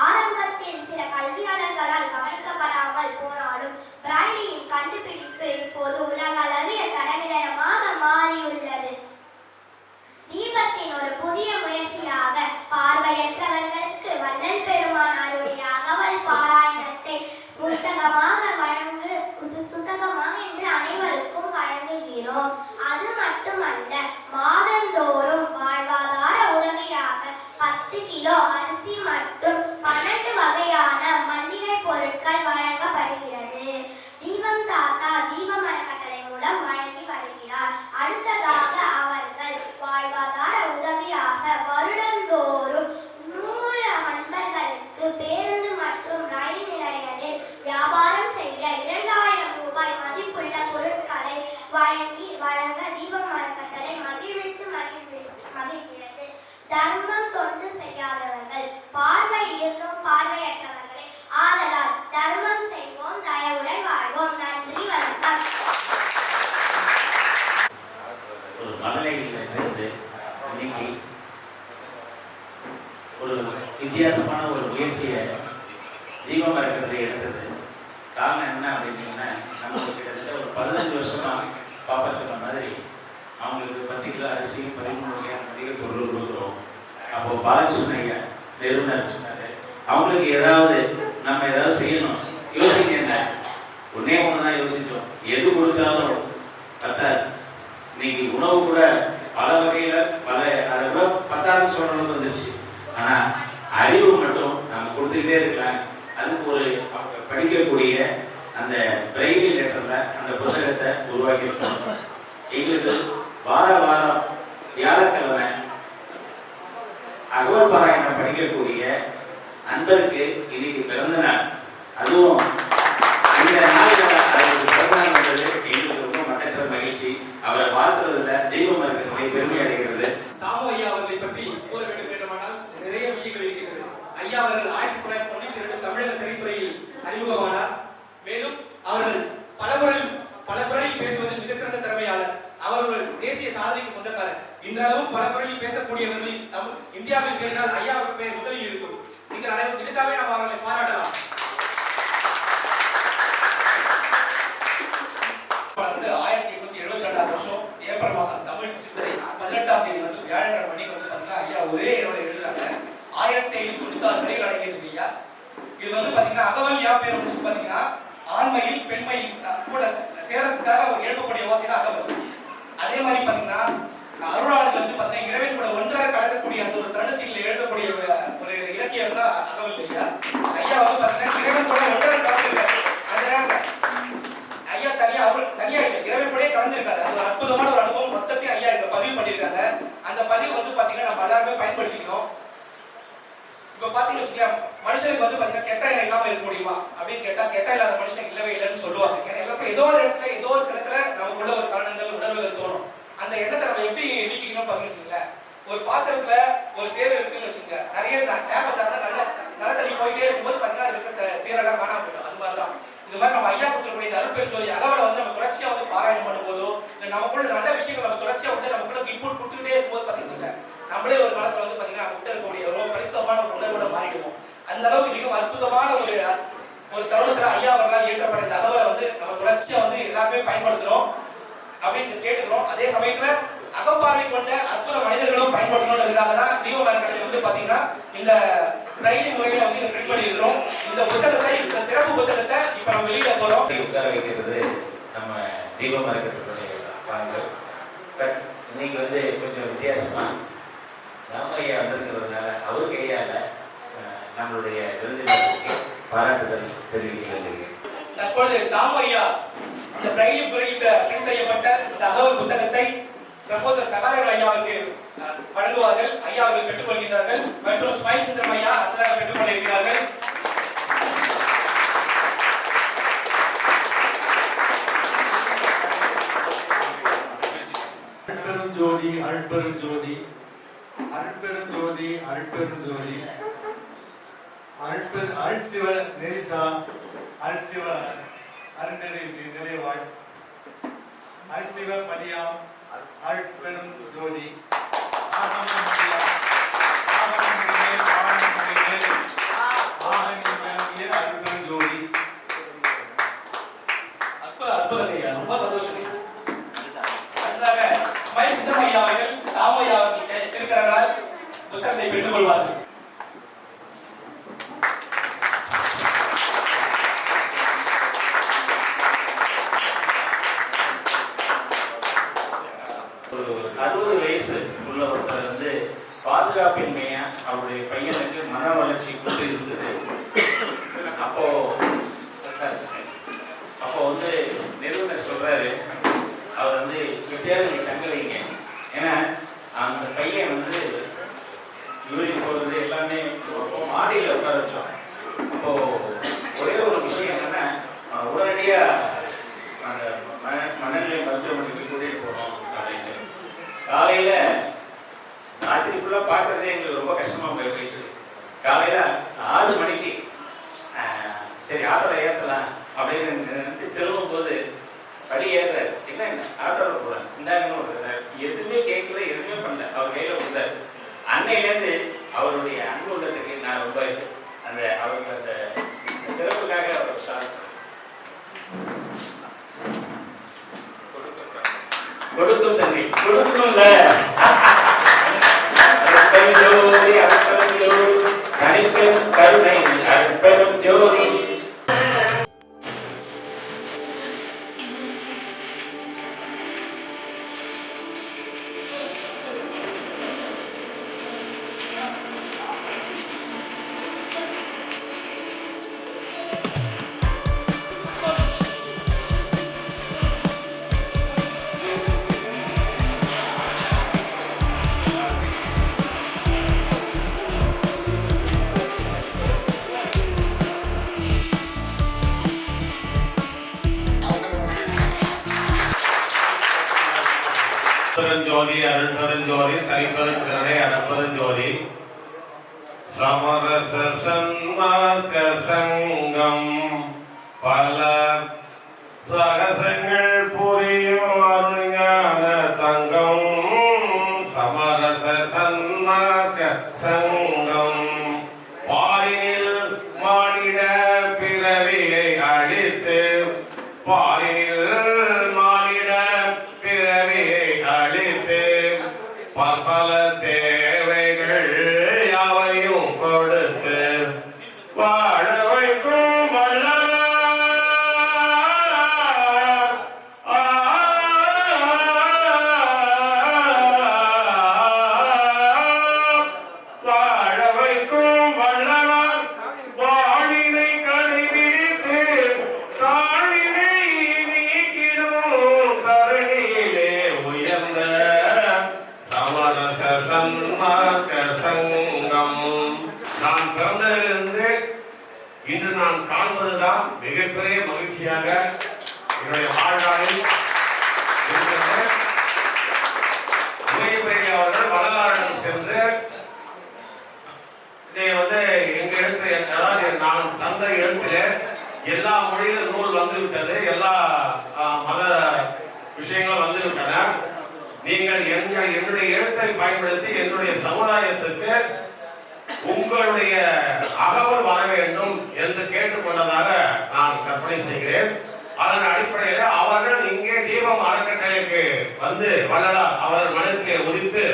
ஆரம்பத்தில் சில கல்வியாளர்களால் கவனிக்கப்படாமல் போனாலும் பிரைலியின் கண்டுபிடிப்பு இப்போது உலகளவிய தரநிலையமாக மாறியுள்ளது. தீபத்தின் ஒரு புதிய முயற்சியாக பார்வையற்றவர்களுக்கு வள்ளல் பெருமானாருடைய அகவல் பாராயணத்தை புத்தகமாக இன்று அனைவருக்கும் வழங்குகிறோம். பொருட்கள் வழங்கப்படுகிறது. தீபம் தாத்தா தீபம் அறக்கட்டளை மூலம் வழங்கி வருகிறார். அடுத்ததாக அவர்கள் வாழ்வாதார உதவியாக வருடந்தோறும் 100 அன்பர்களுக்கு பேருந்து மற்றும் ரயில் நிலையங்களில் வியாபாரம் செய்ய 2000 ரூபாய் மதிப்புள்ள பொருட்களை வழங்க தீபம் அறக்கட்டளை மகிழ்கிறது. தர்மம் தொண்டு செய்யாதவர்கள், பார்வை இருந்தும் பார்வையற்றவர்களை ஆதலால் தர்மம் செய்வோம், தயவுடன் வாழ்வோம். நன்றி, வணக்கம். ஒரு மனநிலையிலிருந்து இன்னைக்கு ஒரு வித்தியாசமான ஒரு முயற்சியை தீபம் அறக்கட்டளை எடுத்தது. காரணம் என்ன அப்படின்னீங்கன்னா, நம்ம கிட்டத்தட்ட ஒரு 15 வருஷமா பாப்பா சொன்ன மாதிரி அவங்களுக்கு 10 கிலோ அரிசி 13 வகையான மளிகை பொருள் கொடுக்குறோம். அப்போ பாலகிருஷ்ண ஐயா நிறுவனர் சொன்னாரு, அவங்களுக்கு ஏதாவது நம்ம ஏதாவது செய்யணும், யோசிங்க. என்ன ஒன்னே ஒன்று தான் யோசிச்சோம், எது கொடுத்தாலும் பத்தாது. இன்னைக்கு உணவு கூட பல வகையில அதை கூட பத்தாதுன்னு சொல்ற அளவுக்கு வந்துருச்சு. ஆனா அறிவு மட்டும் நம்ம கொடுத்துக்கிட்டே இருக்கலாம். அதுக்கு ஒரு படிக்கக்கூடிய அந்த பிரெய்லி லெட்டர்ல அந்த புத்தகத்தை உருவாக்கியிருக்கோம். எங்களுக்கு வாரம் வியாழக்கிழமை அகவல் பாராயணம் படிக்கக்கூடிய அன்பருக்கு இன்னைக்கு பிறந்த நாள். அதுவும் இந்த நாளில் அவருக்கு பிறந்த நாள் வந்தது எங்களுக்கு ரொம்ப மட்டற்ற மகிழ்ச்சி. அவரை வாழ்த்துறதுல தெய்வம் அறக்கட்டளை பெருமை அடைகிறது. தாமு ஐயா அவர்களை பற்றி கூற வேண்டுமானால் நிறைய விஷயங்கள் இருக்கின்றது. ஐயா அவர்கள் 1992 தமிழக திரைத்துறையில் அறிமுகமானார். மேலும் அவர்கள் பல துறையில் பேசுவதில் மிக சிறந்த திறமையாளர். அவர் ஒரு தேசிய சாதனைக்கு சொந்தக்காரர். இன்றளவும் பல துறையில் பேசக்கூடியவர்களில் இந்தியாவில் தேடினால் ஐயா அவர்கள் பெயர் முதலில் இருக்கும். நீங்கள் அனைவரும் இதுக்காகவே நாம் அவர்களை பாராட்டலாம். 1872 வருஷம் ஏப்ரல் மாதம் தமிழ் சித்திரை 18ஆம் தேதி வந்து வியாழக்கிழமை மணிக்கு வந்து பார்த்தீங்கன்னா ஐயா ஒரே இரவுல எழுதுறாங்க. 1796 வரையில் அடங்கியது ஐயா. இது வந்து பார்த்தீங்கன்னா அகவல் யா பேர் வந்து பார்த்தீங்கன்னா ஆண்மையில் பெண்மையில் கூட சேரத்துக்காக ஒரு எழுப்பக்கூடிய ஓசை தான் அகவல். அதே மாதிரி பார்த்தீங்கன்னா அருளாளர்கள் வந்து பார்த்தீங்கன்னா இரவில் கூட ஒன்றாக கலக்கக்கூடிய அந்த ஒரு தருணத்தில் எழுதக்கூடிய ஒரு இலக்கியம் தான் அகவல் ஐயா. ஐயா வந்து பார்த்தீங்கன்னா இரவில் கூட ஒன்றாக கலந்துருக்காரு. அந்த நேரத்தில் ஐயா தனியா இல்லை, இரவில் கூட கலந்துருக்காரு. அது ஒரு அற்புதமான ஒரு அனுபவம். மொத்தத்தையும் ஐயா இங்க பதிவு பண்ணியிருக்காங்க. அந்த பதிவு வந்து பார்த்தீங்கன்னா நம்ம எல்லாருமே பயன்படுத்திக்கணும். இப்ப பாத்தீங்கன்னு வச்சுக்கலாம், மனுஷனுக்கு வந்து பாத்தீங்கன்னா கெட்ட எண்ணம் இல்லாம இருக்க முடியுமா அப்படின்னு கேட்டா, கெட்ட இல்லாத மனுஷன் இல்லவே இல்லைன்னு சொல்லுவாங்க. ஏன்னா எல்லாருக்கும் ஏதோ ஒரு இடத்துல ஏதோ ஒரு சிலத்துல நமக்குள்ள ஒரு சலனங்கள் உணர்வுகள் தோணும். அந்த எண்ணத்தை நம்ம எப்படி நீக்கிக்கணும் பாத்தீங்கன்னு வச்சுக்கோங்களேன். ஒரு பாத்திரத்துல ஒரு சேரு இருக்குன்னு வச்சுங்க, நிறைய டேப் வந்தாங்கன்னா நல்ல தண்ணி போயிட்டே இருக்கும்போது பாத்தீங்கன்னா அது இருக்க சேரெல்லாம் காணாம போயிடும். அது மாதிரிதான் இந்த மாதிரி நம்ம ஐயா கொடுத்துக்கூடிய இந்த அருட்பெருஞ்சோதி அகவலை வந்து நம்ம தொடர்ச்சியா வந்து பாராயணம் பண்ணும்போதோ இல்லை நமக்குள்ள நல்ல விஷயங்கள் நம்ம தொடர்ச்சியா வந்து நமக்குள்ள இன்புட் கொடுத்துக்கிட்டே இருக்கும்போது பாத்தீங்கன்னா நம்மளே ஒரு காலத்துல வந்து பாத்தீங்கன்னா நம்ம கிட்ட இருக்கக்கூடிய ரொம்ப பரிசுத்தமான ஒரு உணர்வோட மாறிடுவோம். அந்த அளவுக்கு மிகவும் அற்புதமான ஒரு தருணத்துல ஐயா அவர்களால் இயற்றப்பட்ட இந்த அகவலை வந்து நம்ம தொடர்ச்சியா வந்து எல்லாருமே பயன்படுத்துறோம் அப்படின்னு கேட்டுக்கிறோம். அதே சமயத்துல அகப்பார்வை கொண்ட அற்புத மனிதர்களும் பயன்படுத்தணுன்றதுக்காக தான் தீபம் அறக்கட்டளை வந்து பாத்தீங்கன்னா இந்த பிரைலி முறையில வந்து இதை பிரிண்ட் பண்ணியிருக்கிறோம். இந்த புத்தகத்தை, இந்த சிறப்பு புத்தகத்தை இப்ப நம்ம வெளியிட போறோம். உட்கார வைக்கிறது நம்ம தீபம் அறக்கட்டளுடைய பங்கு. பட் இன்னைக்கு வந்து கொஞ்சம் வித்தியாசமா ராமையா வந்திருக்கிறதுனால அவர் கையால நம்மளுடைய விருந்தினருக்கு பாராட்டுதல் தெரிவிக்கிறது. தற்பொழுது தாமு ஐயா இந்த பிரைலி முறையில் பிரிண்ட் செய்யப்பட்ட இந்த அகவல் புத்தகத்தை ப்ரொஃபசர் சகாதேவன் ஐயாவுக்கு வழங்குவார்கள். ஐயா அவர்கள் பெற்றுக்கொள்கிறார்கள் மற்றும் ஸ்மைல் சித்திரம் ஐயா அடுத்ததாக பெற்றுக்கொள்ள இருக்கிறார்கள். அருட்பெருஞ்சோதி அருட்பெருஞ்சோதி அருட்பெருஞ்சோதி அருட்பெருஞ்சோதி அருட்சிவ நெரிசா அருட்சிவ அருண்டெறி நிறைவாள் அருட்சிவ மதியாம் அருட்பெரும் ஜோதி அருட்பெரும் ஜோதி. அற்புதம் ஐயா, ரொம்ப சந்தோஷம். அடுத்ததாக ஸ்மைல் சித்திரம் ஐயா அவர்கள் தாமு ஐயா அவர்கிட்ட இருக்கிறவர்களால் புத்தகத்தை பெற்றுக் கொள்வார்கள். ஒரு 60 வயசு உள்ள ஒருத்தர் வந்து பாதுகாப்பின்மையா அவருடைய பையனுக்கு மன வளர்ச்சி கொண்டு இருந்தது. சொல்றாரு, அவர் வந்து எப்படியாவது நீங்க தங்க வைங்க, ஏன்னா அந்த பையன் வந்து யூரின் போகிறது எல்லாமே மாடியில் உட்கார வச்சோம். அப்போ ஒரே ஒரு விஷயம் என்னன்னா, உடனடியாக அந்த மனநிலை மருத்துவமனைக்கு கூட்டிகிட்டு போகணும் அப்படின்னு. காலையில் ராத்திரி ஃபுல்லாக பார்க்குறதே எங்களுக்கு ரொம்ப கஷ்டமாக போயிடுச்சு. காலையில் 6 மணிக்கு சரி ஆட்டோவில் ஏற்றலாம் அப்படின்னு நினைச்சு திரும்பும்போது படி ஏறுறாரு. என்ன ஆட்டோவில் போகிறேன் இந்தாங்கன்னு ஒரு எதுவுமே கேட்கல, எதுவுமே பண்ணல, அவர் கையில் கொடுத்தாரு. அன்னையிலேருந்து அவருடைய அன்பு உள்ளதுக்கு நான் ரொம்ப அந்த அவருக்கு அந்த சிறப்புக்காக அவர் சார் கொடுக்கும் தண்ணி கொடுக்கணும்ல. அற்பெரும் ஜோதி அற்பெரும் ஜோதி தனிப்பெரும் கருணை அற்பெரும் ஜோதி. பெருஞ்சோதி அருள்பெருஞ்சோதி தனிப்பெருங்கருணை அருள்பெருஞ்சோதி சமரச சன்மார்க்க சங்கம் பல சகசங்கள் புரியும் அருஞான தங்கம். சமரச சன்மார்க்க சங்கம் பாரினில் மானிட பிறவியை அழித்து பாரினில் மானிட பிறவியை அழித்து பற்பல தேவைகள் யாவையும் கொடுத்து வாழ வைக்கும் வள்ளலார். வாழ வைக்கும் வள்ளலார் வாழினை கடைபிடித்து தாழினை நீக்கிடும் தரணியிலே உயர்ந்த சமரச சன்மார்க்க சங்கம். நான் பிறந்ததிலிருந்து இன்று நான் காண்பதுதான் மிகப்பெரிய மகிழ்ச்சியாக என்னுடைய வாழ்நாளில் இருக்கிறது. உதயபேரி அவர்கள் வள்ளலாரிடம் சென்று இதை வந்து எங்க எழுத்து, அதாவது நான் தந்த எழுத்துல எல்லா மொழியிலும் நூல் வந்துவிட்டது, எல்லா மத விஷயங்களும் வந்துவிட்டன. நீங்கள் என்னுடைய எழுத்தை பயன்படுத்தி என்னுடைய சமுதாயத்துக்கு உங்களுடைய அகவல் வர வேண்டும் என்று கேட்டுக்கொண்டதாக நான் கற்பனை செய்கிறேன். அதன் அடிப்படையில் அவர்கள் இங்கே தீபம் அறக்கட்டளைக்கு வந்து வள்ளலார் அவர்கள் மனத்திலே உதித்து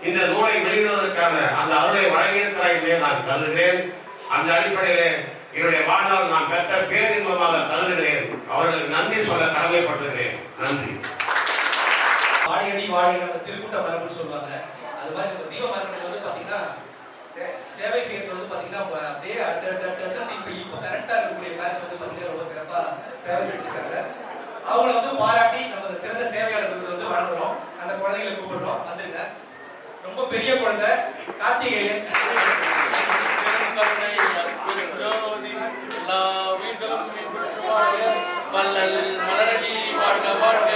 இந்த நூலை வெளியிடுவதற்கான அந்த அருளை வழங்கியிருக்கிறார் என்று நான் கருதுகிறேன். அந்த அடிப்படையிலே என்னுடைய வாழ்நாள் நான் பெற்ற பேரின்பமாக கருதுகிறேன். அவர்களுக்கு நன்றி சொல்ல கடமைப்பட்டிருக்கிறேன். நன்றி. வாழையடி வாழை நம்ம திருக்கூட்ட மரபுன்னு சொல்லுவாங்க. அது மாதிரி நம்ம தீப மரபுக்கு வந்து பார்த்தீங்கன்னா சேவை செய்யறது வந்து பார்த்தீங்கன்னா அப்படியே அடுத்த இப்போ கரெக்டாக இருக்கக்கூடிய பேட்ச் வந்து பார்த்தீங்கன்னா ரொம்ப சிறப்பாக சேவை செஞ்சுருக்காங்க. அவங்கள வந்து பாராட்டி நம்ம சிறந்த சேவையாளர்களுக்கு வந்து வழங்குறோம். அந்த குழந்தைகளை கூப்பிடுறோம். வந்துருங்க. ரொம்ப பெரிய குழந்தை கார்த்திகேயன். எல்லா வீடுகளும் வள்ளல் மலரடி வாழ்க வாழ்க.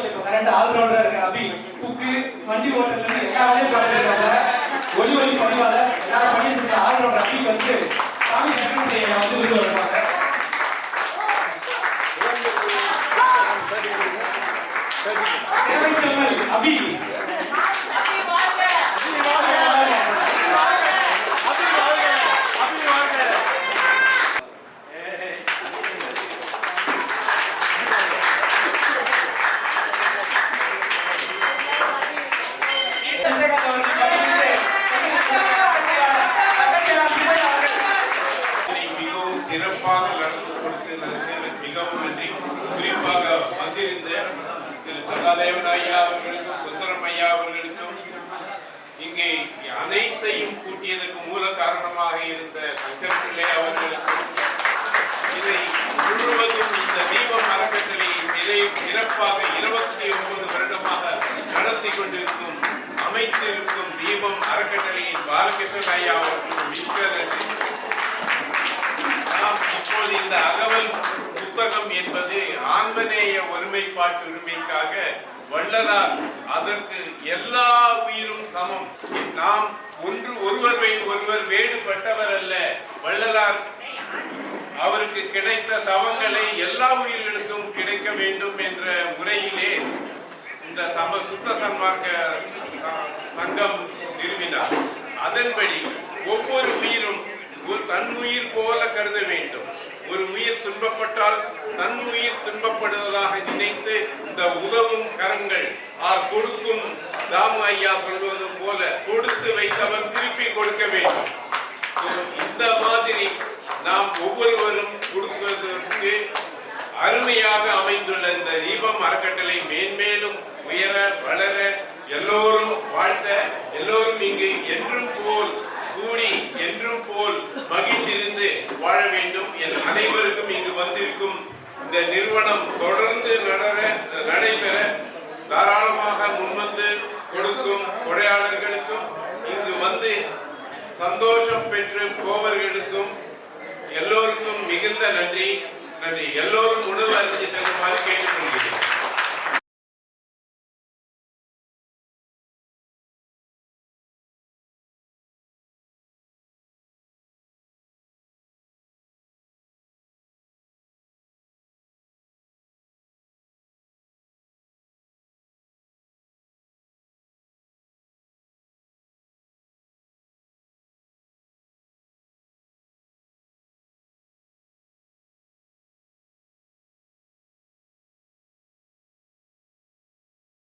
இப்போ கரண்ட் ஆல்ரவுண்டரா இருக்க அபி குக்கு வண்டி ஓட்டல இருந்து எல்லா வேலையும் பண்ணிருக்காங்க. ஒலி பதிவாளர் எல்லா பணியும் செஞ்ச ஆல்ரவுண்டர் அபி வந்து சாமி செக்ரட்டரி வந்து விருது வருவாங்க. சேவை செம்மல் அபி மிகவும் சிறப்பாக நடந்து கொடுத்ததற்கு மிகவும் நன்றி. குறிப்பாக வந்திருந்த திரு சகாதேவன் ஐயா அவர்களுக்கும் சுந்தரம் ஐயா அவர்களுக்கும் இங்கே அனைத்தையும் கூட்டியதற்கு மூல காரணமாக இருந்த சங்கர் பிள்ளை அவர்களுக்கு இதை முழுவதும் இந்த தீபம் அறக்கட்டளை சிறப்பாக 29 வருடமாக நடத்தி கொண்டிருக்கும் அமைத்திருக்கும் தீபம் அறக்கட்டளையின் பாலகிருஷ்ணன் ஐயா அவர்களுக்கு மிக்க நன்றி. நாம் இப்போது இந்த அகவல் புத்தகம் என்பது ஆந்தநேய ஒருமைப்பாட்டு உரிமைக்காக வள்ளலார் அதற்கு எல்லா உயிரும் சமம், நாம் ஒருவர் வேறுபட்டவர் அல்ல, வள்ளலார் அவருக்கு கிடைத்த தவங்களை எல்லா உயிர்களுக்கும் கிடைக்க வேண்டும் என்ற முறையிலே இந்த சுத்த சன்மார்க்க சங்கம் நிறுவினார். அதன்படி ஒவ்வொரு உயிரும் தன் உயிர் போல கருத வேண்டும். ஒரு உயிர் துன்பப்பட்டால் தன் உயிர் துன்பப்படுவதாக நினைத்து இந்த உதவும் கரங்கள் கொடுக்கும் தாமு ஐயா சொல்வது போல கொடுத்து வைத்தவர் திருப்பி கொடுக்க வேண்டும். இந்த மாதிரி நாம் ஒவ்வொருவரும் கொடுப்பதற்கு அருமையாக அமைந்துள்ள இந்த தீபம் அறக்கட்டளை மேன்மேலும் உயர வளர எல்லோரும் வாழ்த்த, எல்லோரும் இங்கு என்றும் போல் கூடி என்றும் போல் மகிழ்ந்திருந்து வாழ வேண்டும் என அனைவருக்கும் இங்கு வந்திருக்கும் இந்த நிறுவனம் தொடர்ந்து நடைபெற தாராளமாக முன்வந்து கொடுக்கும் கொடையாளர்களுக்கும் இங்கு வந்து சந்தோஷம் பெற்று போவர்களுக்கும் எல்லோருக்கும் மிகுந்த நன்றி. எல்லோரும் உணவு அருந்தி செல்லுமாறு கேட்டுக்கொள்கிறேன்.